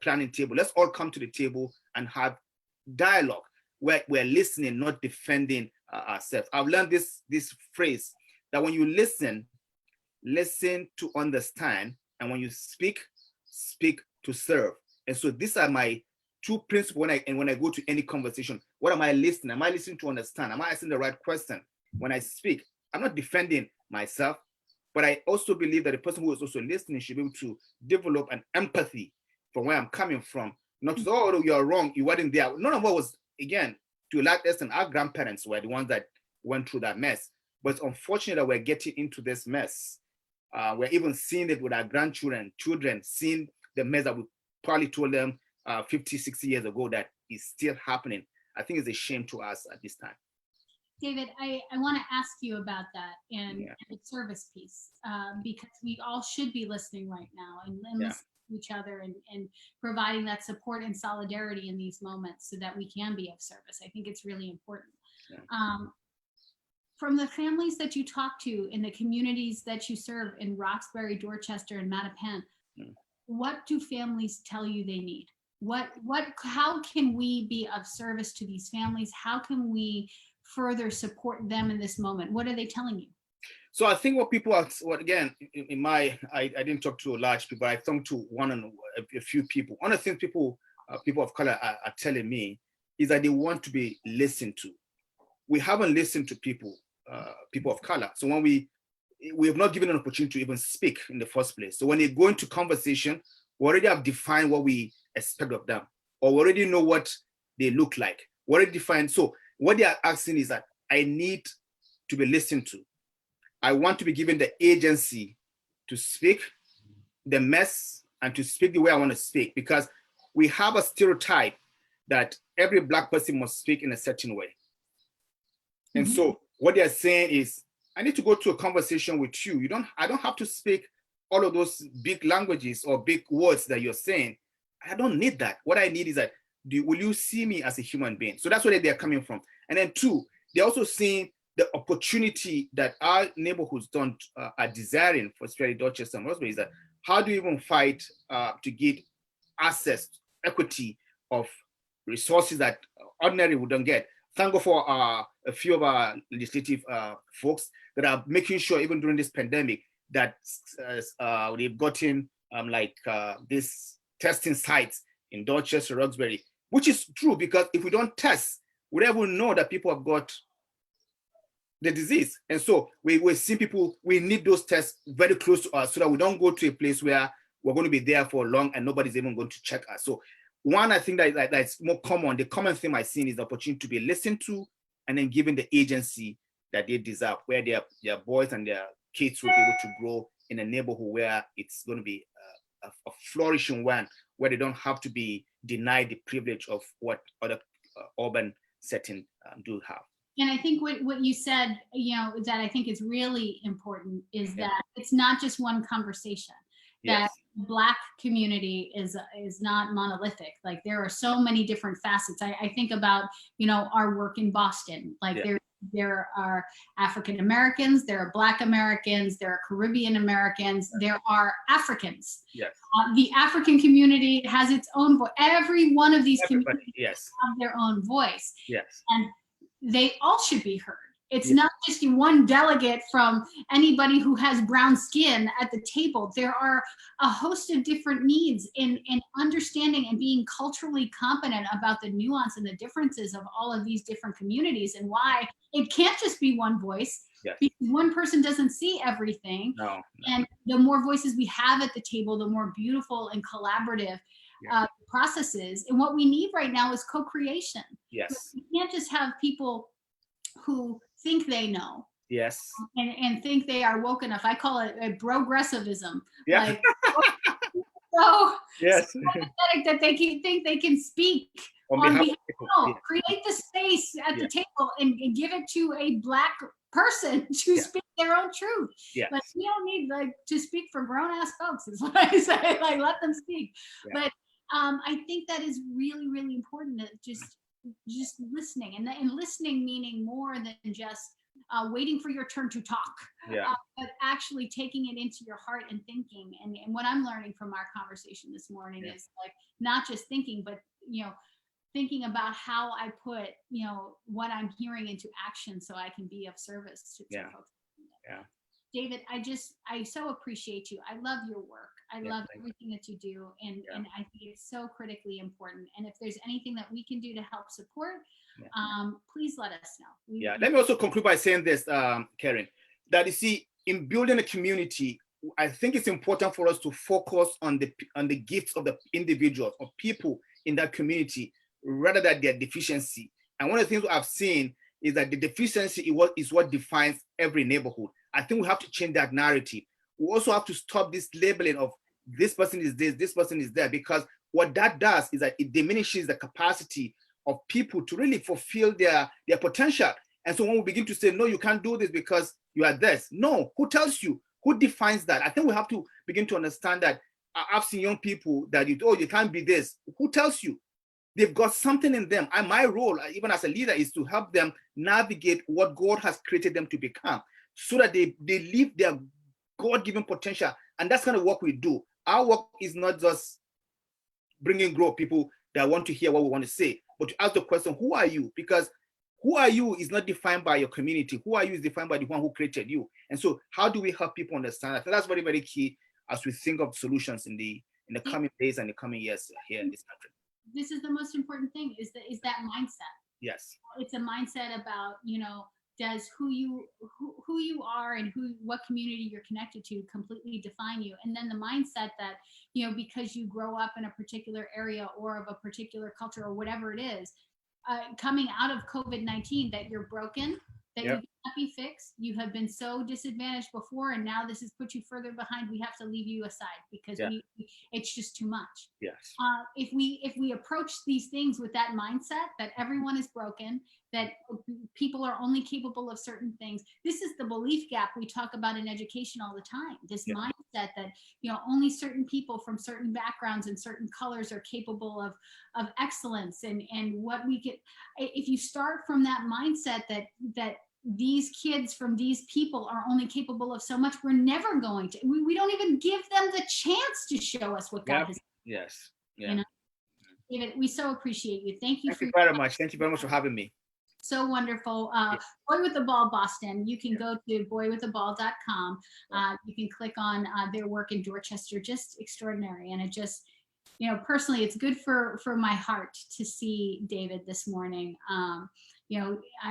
planning table. Let's all come to the table and have dialogue where we're listening, not defending ourselves. I've learned this phrase that when you listen to understand, and when you speak to serve. And so these are my 2 principles when I go to any conversation. What am I listening? Am I listening to understand? Am I asking the right question? When I speak, I'm not defending myself, but I also believe that the person who is also listening should be able to develop an empathy from where I'm coming from. Not to say, oh, you're wrong, you weren't there. None of us was, again, to a large extent, our grandparents were the ones that went through that mess. But it's unfortunate that we're getting into this mess. We're even seeing it with our children seeing the mess that we probably told them 50, 60 years ago that is still happening. I think it's a shame to us at this time. David, I want to ask you about that and the service piece, because we all should be listening right now and listening to each other and providing that support and solidarity in these moments so that we can be of service. I think it's really important. Yeah. From the families that you talk to in the communities that you serve in Roxbury, Dorchester, and Mattapan, what do families tell you they need? How can we be of service to these families? How can we further support them in this moment? What are they telling you? So I think what people are, again, I didn't talk to a large people, I talked to a few people. One of the things people people of color are telling me is that they want to be listened to. We haven't listened to people of color. So when we have not given an opportunity to even speak in the first place. So when they go into conversation, we already have defined what we expect of them, or we already know what they look like. We already defined. So what they are asking is that I need to be listened to. I want to be given the agency to speak the mess and to speak the way I want to speak, because we have a stereotype that every Black person must speak in a certain way. And so what they're saying is, I need to go to a conversation with you. I don't have to speak all of those big languages or big words that you're saying. I don't need that. What I need is that, will you see me as a human being? So that's where they're coming from. And then two, they're also seeing the opportunity that our neighborhoods are desiring for especially Dorchester and Roxbury, is that how do you even fight to get access, equity of resources that ordinary we don't get? Thank God for a few of our legislative folks that are making sure, even during this pandemic, that they've gotten this testing sites in Dorchester, Roxbury, which is true, because if we don't test, we never know that people have got the disease. And so we're seeing people, we need those tests very close to us so that we don't go to a place where we're going to be there for long and nobody's even going to check us. So one, I think that's more common. The common thing I've seen is the opportunity to be listened to and then given the agency that they deserve, where their boys and their kids will be able to grow in a neighborhood where it's going to be a flourishing one, where they don't have to be denied the privilege of what other urban settings do have. And I think what you said, that I think is really important is that it's not just one conversation. That Black community is not monolithic. Like, there are so many different facets. I think about, our work in Boston. Like there are African Americans, there are Black Americans, there are Caribbean Americans, there are Africans. Yes. The African community has its own voice. Every one of these communities have their own voice. Yes. And they all should be heard. It's not just one delegate from anybody who has brown skin at the table. There are a host of different needs in understanding and being culturally competent about the nuance and the differences of all of these different communities, and why it can't just be one voice. Because one person doesn't see everything. No. And the more voices we have at the table, the more beautiful and collaborative processes. And what we need right now is co-creation. Yes. We can't just have people who think they know. Yes. And think they are woke enough. I call it a progressivism. Yeah. Like, so yes. sympathetic that they think they can speak on behalf of people. No, create the space at the table and give it to a Black person to speak their own truth. Yes. But we don't need to speak for grown ass folks, is what I say. Like, let them speak. But I think that is really, really important, that just listening, and listening meaning more than just waiting for your turn to talk, but actually taking it into your heart and thinking. And what I'm learning from our conversation this morning is, like, not just thinking, but thinking about how I put what I'm hearing into action so I can be of service to folks. David, I so appreciate you. I love your work. I love everything that you do. And I think it's so critically important. And if there's anything that we can do to help support, please let us know. Let me also conclude by saying this, Karen, that you see, in building a community, I think it's important for us to focus on the gifts of the individuals or people in that community rather than their deficiency. And one of the things I've seen is that the deficiency is what defines every neighborhood. I think we have to change that narrative. We also have to stop this labeling of this person is this person is that, because what that does is that it diminishes the capacity of people to really fulfill their potential. And so when we begin to say, no, you can't do this because you are this. No, who tells you? Who defines that? I think we have to begin to understand that. I've seen young people that you can't be this. Who tells you? They've got something in them. And my role, even as a leader, is to help them navigate what God has created them to become, so that they live their God-given potential. And that's kind of what we do. Our work is not just bringing growth people that want to hear what we want to say, but to ask the question, who are you? Because who are you is not defined by your community. Who are you is defined by the one who created you. And so how do we help people understand that? So that's very, very key as we think of solutions in the coming days and the coming years here in this country. this is the most important thing, is that mindset. Yes. It's a mindset about, does who you are and what community you're connected to completely define you. And then the mindset that, because you grow up in a particular area or of a particular culture or whatever it is, coming out of COVID-19, that you're broken, that you cannot be fixed. You have been so disadvantaged before, and now this has put you further behind. We have to leave you aside because it's just too much. Yes. If we approach these things with that mindset that everyone is broken, that people are only capable of certain things. This is the belief gap we talk about in education all the time. This mindset that, only certain people from certain backgrounds and certain colors are capable of excellence, and what we get. If you start from that mindset that these kids from these people are only capable of so much, we're never going to, we don't even give them the chance to show us what God has. Yes. Yeah. David, we so appreciate you. Thank you very much. Thank you very much for having me. So wonderful. Boy with the Ball Boston. You can go to boywiththeball.com. You can click on their work in Dorchester. Just extraordinary. And it just, personally, it's good for my heart to see David this morning.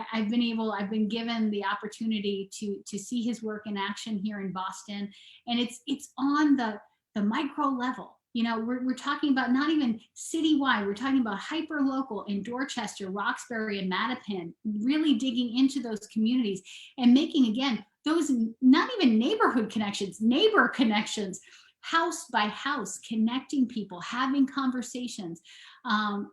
I've been given the opportunity to see his work in action here in Boston, and it's on the micro level. We're talking about not even citywide, we're talking about hyper local in Dorchester, Roxbury, and Mattapan, really digging into those communities and making, again, those not even neighborhood connections, neighbor connections, house by house, connecting people, having conversations.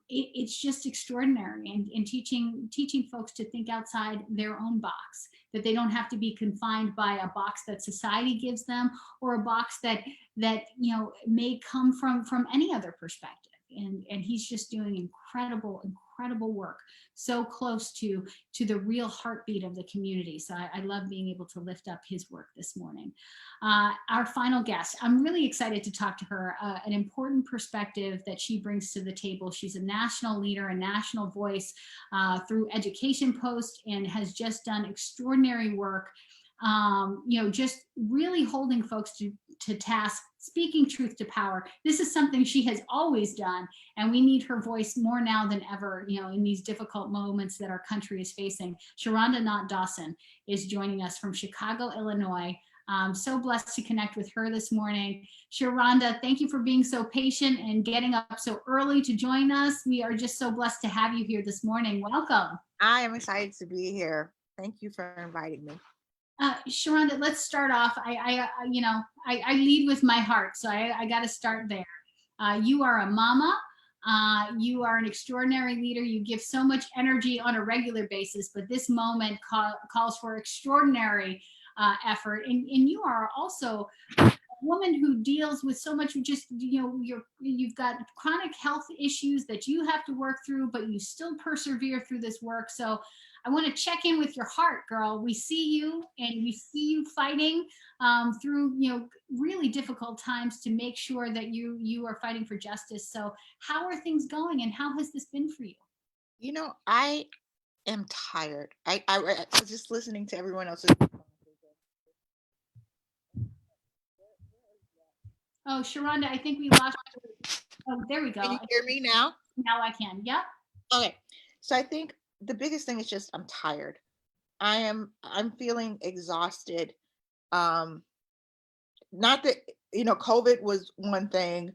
It's just extraordinary, and teaching folks to think outside their own box, that they don't have to be confined by a box that society gives them, or a box that may come from any other perspective. And he's just doing incredible work, so close to the real heartbeat of the community. So I love being able to lift up his work this morning. Our final guest, I'm really excited to talk to her, an important perspective that she brings to the table. She's a national leader, a national voice through Education Post, and has just done extraordinary work, just really holding folks to task, speaking truth to power. This is something she has always done, and we need her voice more now than ever, in these difficult moments that our country is facing. Sharonda Knott Dawson is joining us from Chicago, Illinois. I'm so blessed to connect with her this morning. Sharonda, thank you for being so patient and getting up so early to join us. We are just so blessed to have you here this morning. Welcome. I am excited to be here. Thank you for inviting me. Sharonda, let's start off. I lead with my heart, so I got to start there. You are a mama. You are an extraordinary leader. You give so much energy on a regular basis, but this moment calls for extraordinary effort. And you are also a woman who deals with so much, just, you've got chronic health issues that you have to work through, but you still persevere through this work. So I want to check in with your heart, girl. We see you, and we see you fighting through, really difficult times to make sure that you are fighting for justice. So how are things going, and how has this been for you? I am tired. I was just listening to everyone else. Oh, Sharonda, I think we lost you. Oh, there we go. Can you hear me now? Now I can. Yep. Okay. So I think the biggest thing is just I'm tired. I'm feeling exhausted. Not that, COVID was one thing.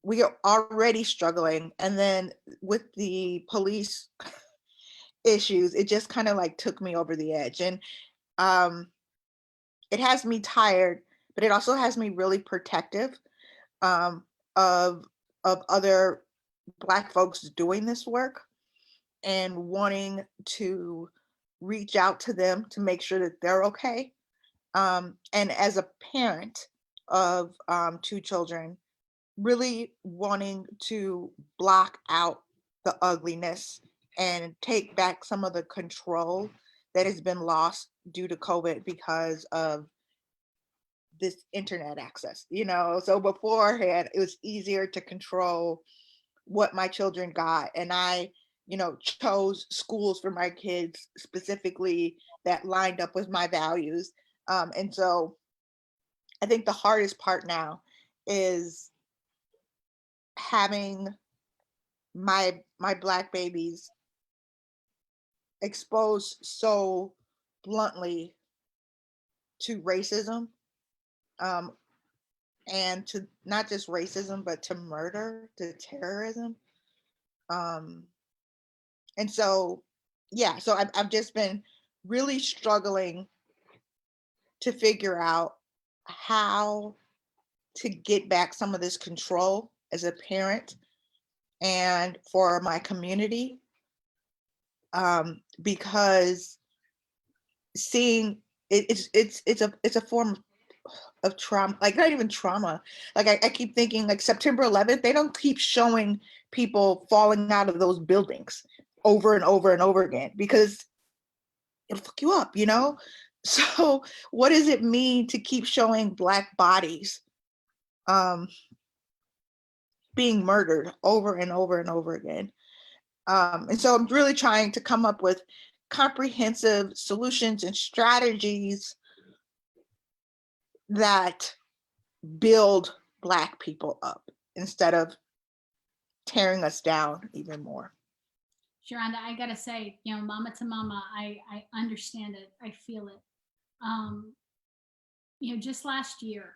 We are already struggling. And then with the police issues, it just kind of like took me over the edge. And it has me tired, but it also has me really protective of other Black folks doing this work, and wanting to reach out to them to make sure that they're okay. And as a parent of 2 children, really wanting to block out the ugliness and take back some of the control that has been lost due to COVID because of this internet access. So beforehand, it was easier to control what my children got. And I chose schools for my kids specifically that lined up with my values. And so I think the hardest part now is having my Black babies exposed so bluntly to racism, and to not just racism, but to murder, to terrorism. And so, yeah, so I've just been really struggling to figure out how to get back some of this control as a parent and for my community, because seeing it's a form of trauma, like not even trauma. Like I keep thinking like September 11th, they don't keep showing people falling out of those buildings over and over and over again because it'll fuck you up, you know? So what does it mean to keep showing Black bodies being murdered over and over and over again? And so I'm really trying to come up with comprehensive solutions and strategies that build Black people up instead of tearing us down even more. Sharonda, I gotta say, you know, mama to mama, I understand it. I feel it. You know, just last year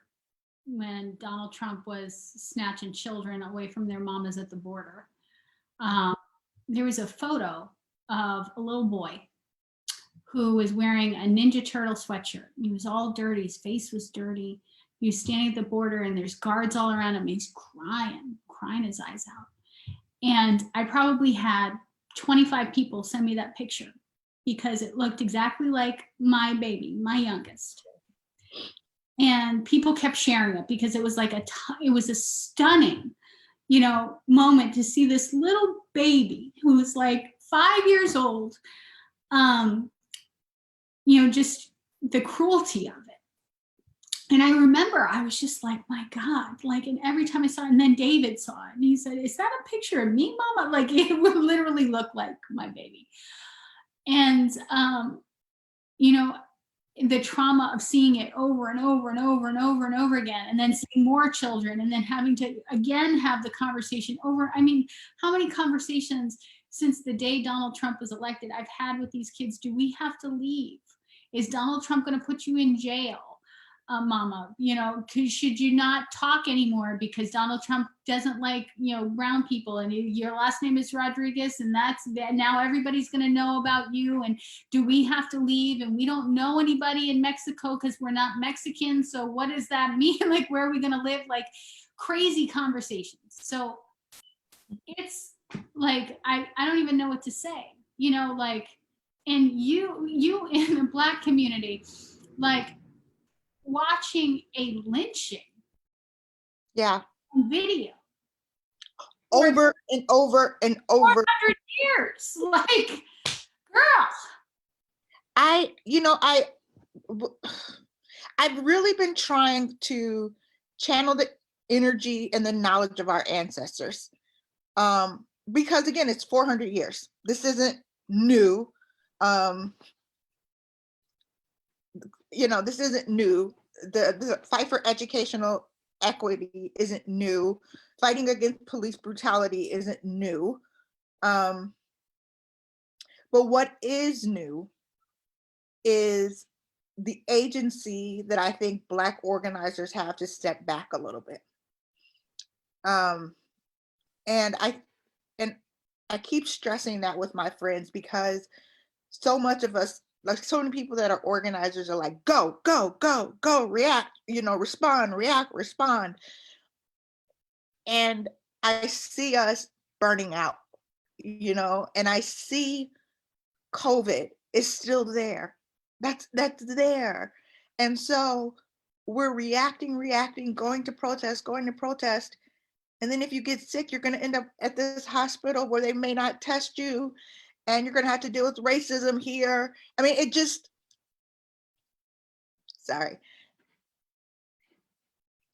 when Donald Trump was snatching children away from their mamas at the border, there was a photo of a little boy who was wearing a Ninja Turtle sweatshirt. He was all dirty. His face was dirty. He was standing at the border and there's guards all around him. He's crying his eyes out. And I probably had 25 people send me that picture because it looked exactly like my baby, my youngest. And people kept sharing it because it was like it was a stunning, you know, moment to see this little baby who was like 5 years old, you know, just the cruelty of it. And I remember I was just like, my God, like, and every time I saw it, and then David saw it and he said, is that a picture of me, Mama? Like it would literally look like my baby. And, you know, the trauma of seeing it over and over and over and over and over again, and then seeing more children and then having to again have the conversation over. I mean, how many conversations since the day Donald Trump was elected I've had with these kids? Do we have to leave? Is Donald Trump going to put you in jail? Mama, you know, should you not talk anymore because Donald Trump doesn't like, you know, brown people and your last name is Rodriguez and now everybody's going to know about you, and do we have to leave, and we don't know anybody in Mexico because we're not Mexican, so what does that mean? Like, where are we going to live? Like crazy conversations. So it's like I don't even know what to say, you know, like, and you in the Black community, like watching a lynching, yeah, video over and over and over 400 years, like, girl. I've really been trying to channel the energy and the knowledge of our ancestors, because again, it's 400 years. This isn't new. You know, this isn't new. The fight for educational equity isn't new. Fighting against police brutality isn't new. But what is new is the agency that I think Black organizers have to step back a little bit. And I keep stressing that with my friends because so much of us, like so many people that are organizers are like, go, go, go, go, react, you know, respond, react, respond. And I see us burning out, you know, and I see COVID is still there. That's there. And so we're reacting, going to protest. And then if you get sick, you're going to end up at this hospital where they may not test you, and you're going to have to deal with racism here. I mean, it just, sorry.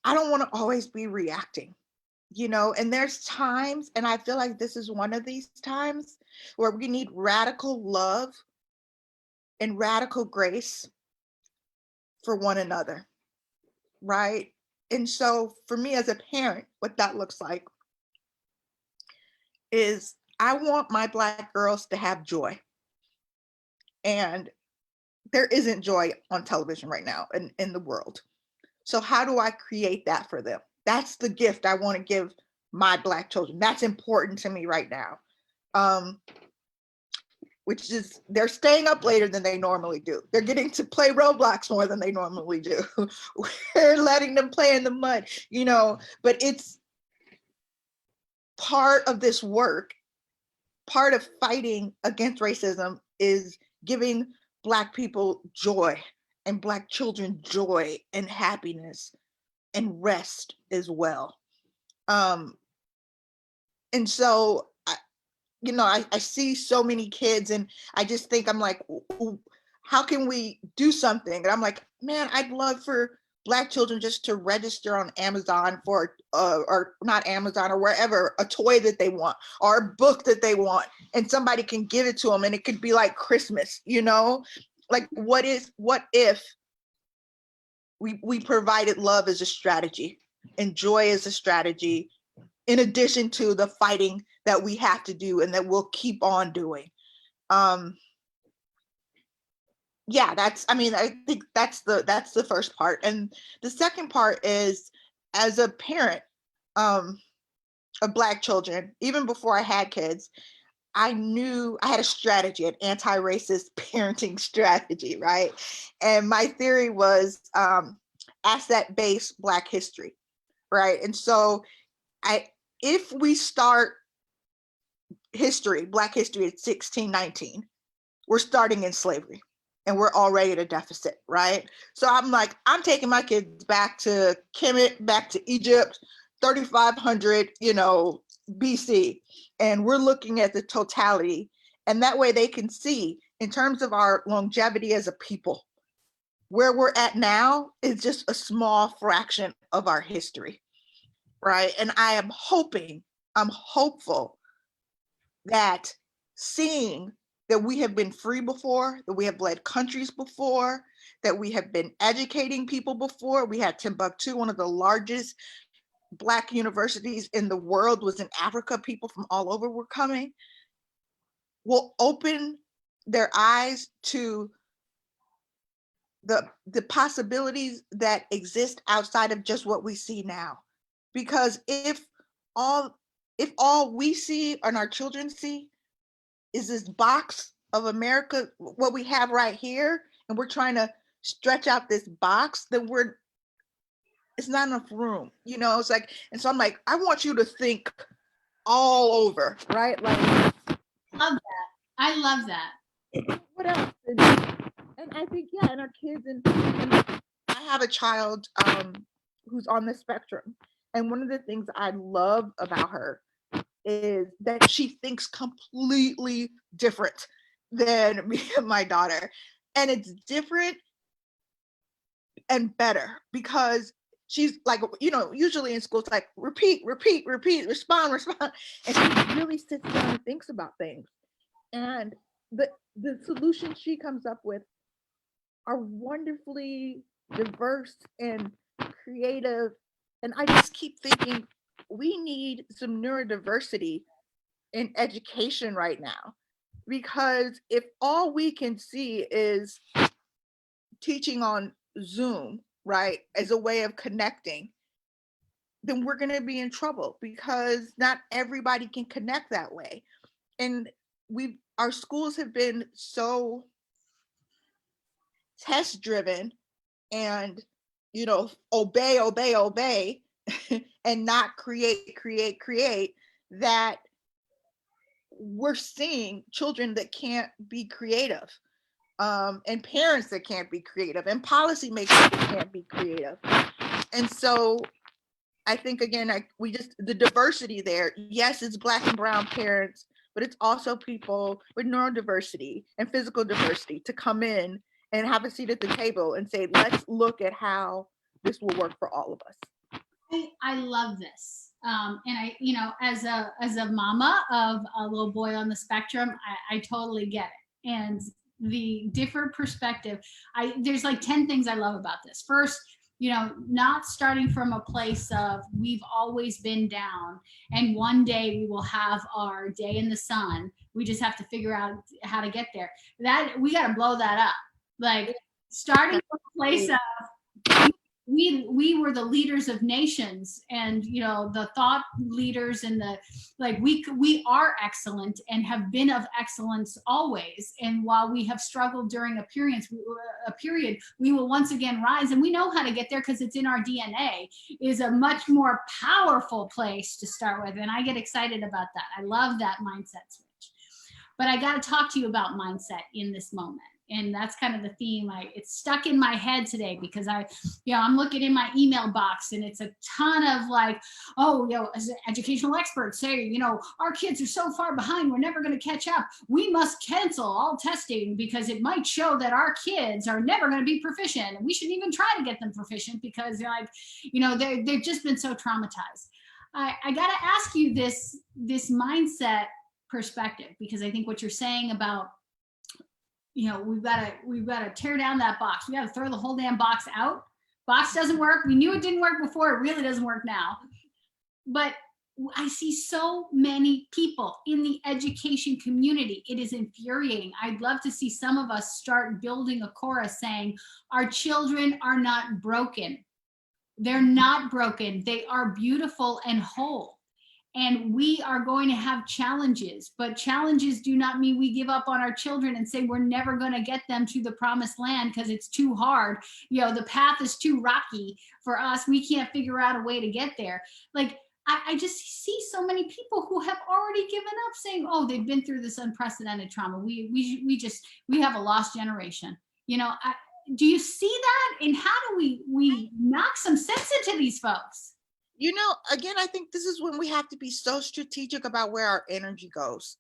I don't want to always be reacting, you know, and there's times, and I feel like this is one of these times where we need radical love and radical grace for one another, right? And so for me as a parent, what that looks like is I want my Black girls to have joy. And there isn't joy on television right now in the world. So how do I create that for them? That's the gift I want to give my Black children. That's important to me right now. Which is they're staying up later than they normally do. They're getting to play Roblox more than they normally do. We're letting them play in the mud, you know, but it's part of this work. Part of fighting against racism is giving Black people joy and Black children joy and happiness and rest as well. And so I see so many kids and I just think I'm like, how can we do something? And I'm like, man, I'd love for Black children just to register on Amazon for, or not Amazon or wherever, a toy that they want or a book that they want, and somebody can give it to them and it could be like Christmas, you know? Like what if we provided love as a strategy and joy as a strategy, in addition to the fighting that we have to do and that we'll keep on doing. Yeah, I think that's the first part. And the second part is, as a parent of Black children, even before I had kids, I knew I had a strategy, an anti-racist parenting strategy, right? And my theory was asset-based Black history, right? And so if we start Black history at 1619, we're starting in slavery and we're already at a deficit, right? So I'm like, I'm taking my kids back to Kemet, back to Egypt, 3500, BC, and we're looking at the totality. And that way they can see, in terms of our longevity as a people, where we're at now is just a small fraction of our history, right? And I'm hopeful that seeing that we have been free before, that we have led countries before, that we have been educating people before. We had Timbuktu, one of the largest Black universities in the world, was in Africa. People from all over were coming. Will open their eyes to the possibilities that exist outside of just what we see now. Because if all we see and our children see is this box of America, what we have right here, and we're trying to stretch out this box, then it's not enough room, it's like, and so I'm like, I want you to think all over, right? Like, Love that. I love that. What else? And I think, yeah, and our kids, and I have a child who's on the spectrum. And one of the things I love about her is that she thinks completely different than me and my daughter. And it's different and better because she's like, usually in school, it's like, repeat, respond. And she really sits down and thinks about things. And the solutions she comes up with are wonderfully diverse and creative. And I just keep thinking, we need some neurodiversity in education right now, because if all we can see is teaching on Zoom, right, as a way of connecting, then we're going to be in trouble, because not everybody can connect that way. And our schools have been so test driven and obey and not create, that we're seeing children that can't be creative, and parents that can't be creative, and policymakers that can't be creative. And so I think, again, the diversity there, yes, it's Black and brown parents, but it's also people with neurodiversity and physical diversity to come in and have a seat at the table and say, let's look at how this will work for all of us. I love this. And I, as a mama of a little boy on the spectrum, I totally get it. And the different perspective, there's like 10 things I love about this. First, not starting from a place of we've always been down and one day we will have our day in the sun. We just have to figure out how to get there. That we got to blow that up. Like starting from a place of we were the leaders of nations, and the thought leaders, and we are excellent and have been of excellence always. And while we have struggled during a period, we will once again rise, and we know how to get there because it's in our DNA. Is a much more powerful place to start with, and I get excited about that. I love that mindset switch. But I got to talk to you about mindset in this moment. And that's kind of the theme. It's stuck in my head today because I'm looking in my email box, and it's a ton of as educational experts say, our kids are so far behind, we're never going to catch up. We must cancel all testing because it might show that our kids are never going to be proficient, and we shouldn't even try to get them proficient because they've just been so traumatized. I got to ask you this mindset perspective, because I think what you're saying about we've got to tear down that box. We got to throw the whole damn box out. Box doesn't work. We knew it didn't work before. It really doesn't work now. But I see so many people in the education community. It is infuriating. I'd love to see some of us start building a chorus saying, our children are not broken. They're not broken. They are beautiful and whole. And we are going to have challenges, but challenges do not mean we give up on our children and say we're never going to get them to the promised land because it's too hard. The path is too rocky for us. We can't figure out a way to get there. I just see so many people who have already given up, saying, oh, they've been through this unprecedented trauma. We have a lost generation. Do you see that? And how do we knock some sense into these folks? Again, I think this is when we have to be so strategic about where our energy goes,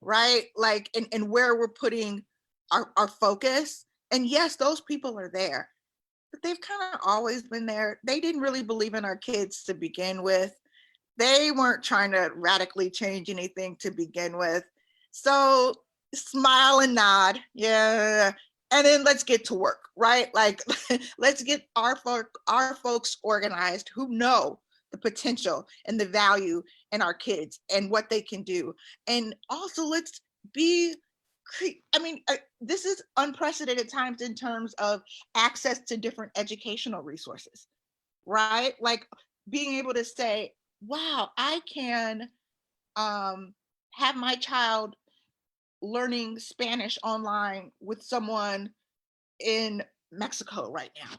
right? And where we're putting our focus. And yes, those people are there, but they've kind of always been there. They didn't really believe in our kids to begin with. They weren't trying to radically change anything to begin with. So smile and nod. Yeah. And then let's get to work, right? Let's get our folks organized who know the potential and the value in our kids and what they can do. And also this is unprecedented times in terms of access to different educational resources, right? Being able to say, wow, I can have my child learning Spanish online with someone in Mexico right now.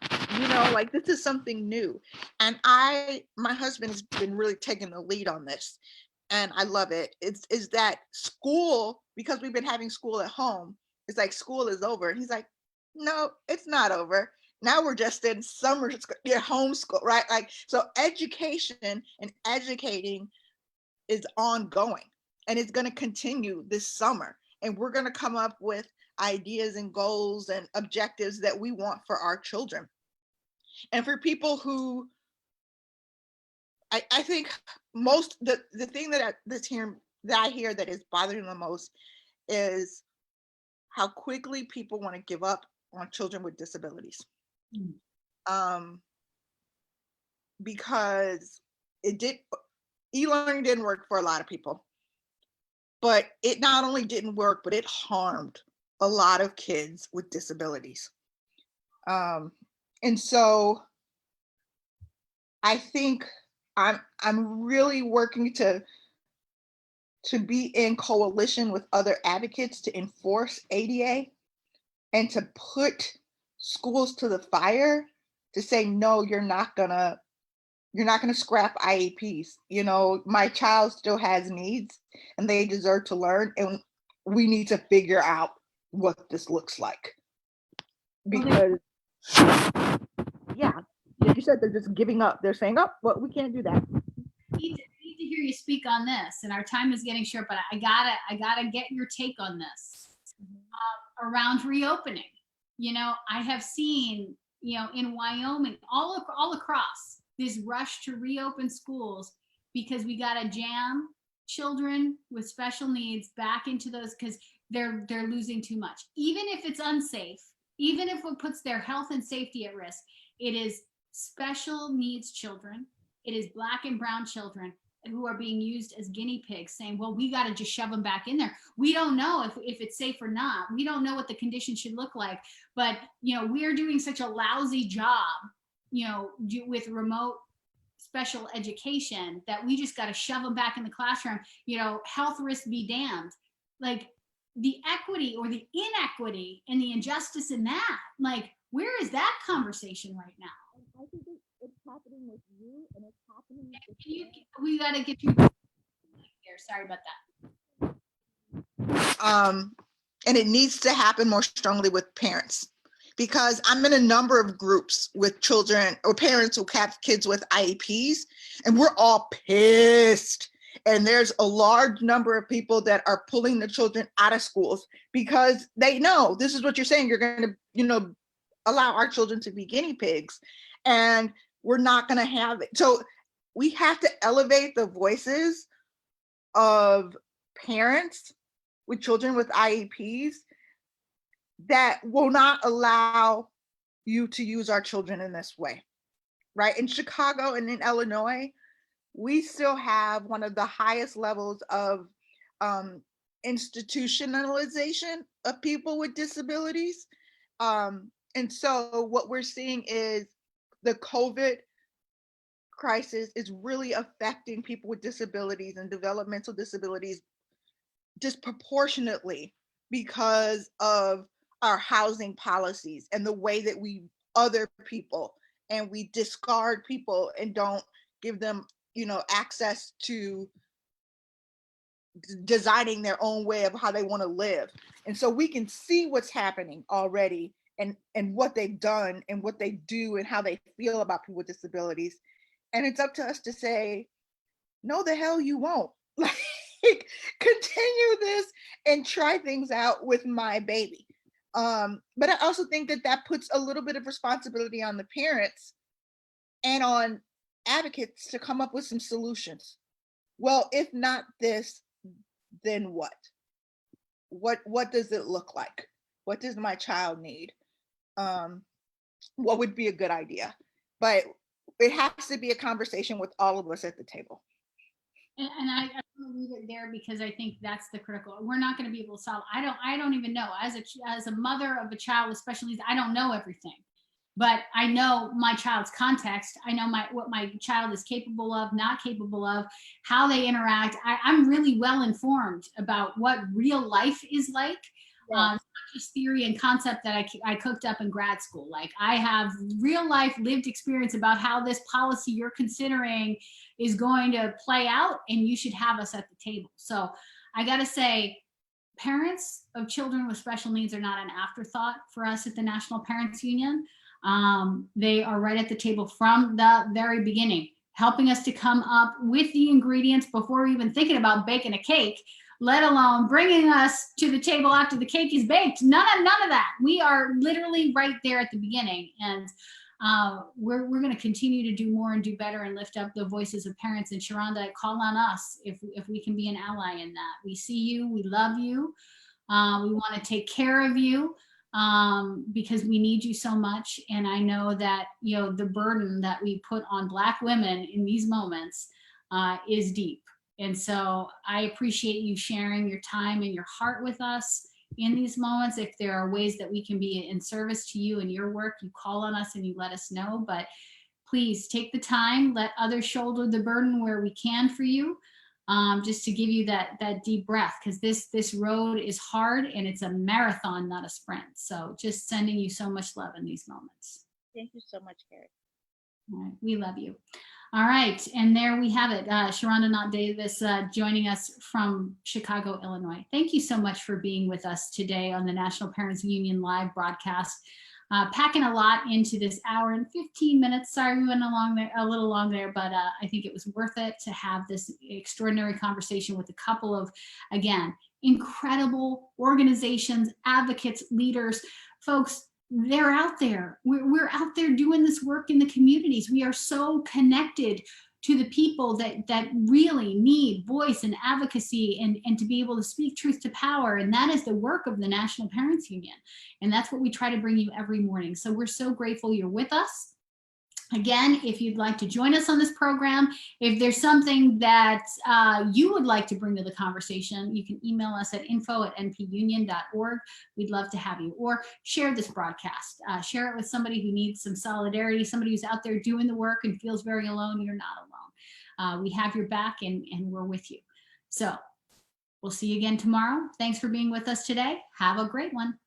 This is something new. And my husband has been really taking the lead on this, and I love it. Is that school, because we've been having school at home, it's like school is over. And he's like, no, it's not over. Now we're just in summer school, homeschool, right? So education and educating is ongoing, and it's going to continue this summer. And we're going to come up with ideas and goals and objectives that we want for our children. And for people who, I think the thing that I hear that is bothering the most is how quickly people want to give up on children with disabilities. Because e-learning didn't work for a lot of people, but it not only didn't work, but it harmed a lot of kids with disabilities. And so I think I'm really working to be in coalition with other advocates to enforce ADA and to put schools to the fire to say, no, you're not gonna scrap IEPs. My child still has needs and they deserve to learn, and we need to figure out what this looks like. Because like you said, they're just giving up. They're saying, oh, well, we can't do that. I need to hear you speak on this, and our time is getting short, but I gotta get your take on this around reopening. I have seen, in Wyoming, all across, this rush to reopen schools because we gotta jam children with special needs back into those because they're losing too much. Even if it's unsafe, even if it puts their health and safety at risk, it is special needs children. It is Black and brown children who are being used as guinea pigs, saying, well, we got to just shove them back in there. We don't know if it's safe or not. We don't know what the conditions should look like. But, we're doing such a lousy job, with remote special education that we just got to shove them back in the classroom. Health risk be damned. Like, the equity or the inequity and the injustice in that, like, where is that conversation right now? I think it's happening with you, and it's happening with we got to get you here. Sorry about that. And it needs to happen more strongly with parents, because I'm in a number of groups with children or parents who have kids with IEPs, and we're all pissed. And there's a large number of people that are pulling the children out of schools because they know this is what you're saying. You're going to, allow our children to be guinea pigs, and we're not going to have it. So we have to elevate the voices of parents with children with IEPs that will not allow you to use our children in this way, right? In Chicago and in Illinois, we still have one of the highest levels of institutionalization of people with disabilities. And so what we're seeing is the COVID crisis is really affecting people with disabilities and developmental disabilities disproportionately because of our housing policies and the way that we other people and we discard people and don't give them, access to designing their own way of how they want to live. And so we can see what's happening already and what they've done and what they do and how they feel about people with disabilities. And it's up to us to say, no, the hell you won't. Like, continue this and try things out with my baby. But I also think that puts a little bit of responsibility on the parents and on advocates to come up with some solutions. Well, if not this, then what? What does it look like? What does my child need? What would be a good idea? But it has to be a conversation with all of us at the table. And I want to leave it there because I think that's the critical. We're not going to be able to solve. I don't even know. As a mother of a child with special needs, I don't know everything, but I know my child's context. I know what my child is capable of, not capable of, how they interact. I'm really well informed about what real life is like. Yeah. It's not just theory and concept that I cooked up in grad school. Like, I have real life lived experience about how this policy you're considering is going to play out, and you should have us at the table. So I got to say, parents of children with special needs are not an afterthought for us at the National Parents Union. They are right at the table from the very beginning, helping us to come up with the ingredients before we're even thinking about baking a cake, let alone bringing us to the table after the cake is baked. None of that. We are literally right there at the beginning. And we're going to continue to do more and do better and lift up the voices of parents. And Sharonda, call on us if we can be an ally in that. We see you. We love you. We want to take care of you because we need you so much. And I know that, the burden that we put on Black women in these moments is deep. And so I appreciate you sharing your time and your heart with us in these moments. If there are ways that we can be in service to you and your work, you call on us and you let us know. But please take the time, let others shoulder the burden where we can for you, just to give you that deep breath, because this road is hard and it's a marathon, not a sprint. So just sending you so much love in these moments. Thank you so much, Keri. All right, we love you. All right, and there we have it. Sharonda Knott Davis joining us from Chicago, Illinois. Thank you so much for being with us today on the National Parents Union live broadcast. Packing a lot into this hour and 15 minutes. Sorry we went a little long there, but I think it was worth it to have this extraordinary conversation with a couple of, again, incredible organizations, advocates, leaders, folks. They're out there. We're out there doing this work in the communities. We are so connected to the people that really need voice and advocacy and to be able to speak truth to power. And that is the work of the National Parents Union. And that's what we try to bring you every morning. So we're so grateful you're with us. Again, if you'd like to join us on this program, if there's something that you would like to bring to the conversation, you can email us at info@npunion.org. We'd love to have you. Or share this broadcast. Share it with somebody who needs some solidarity, somebody who's out there doing the work and feels very alone. You're not alone. We have your back and we're with you. So we'll see you again tomorrow. Thanks for being with us today. Have a great one.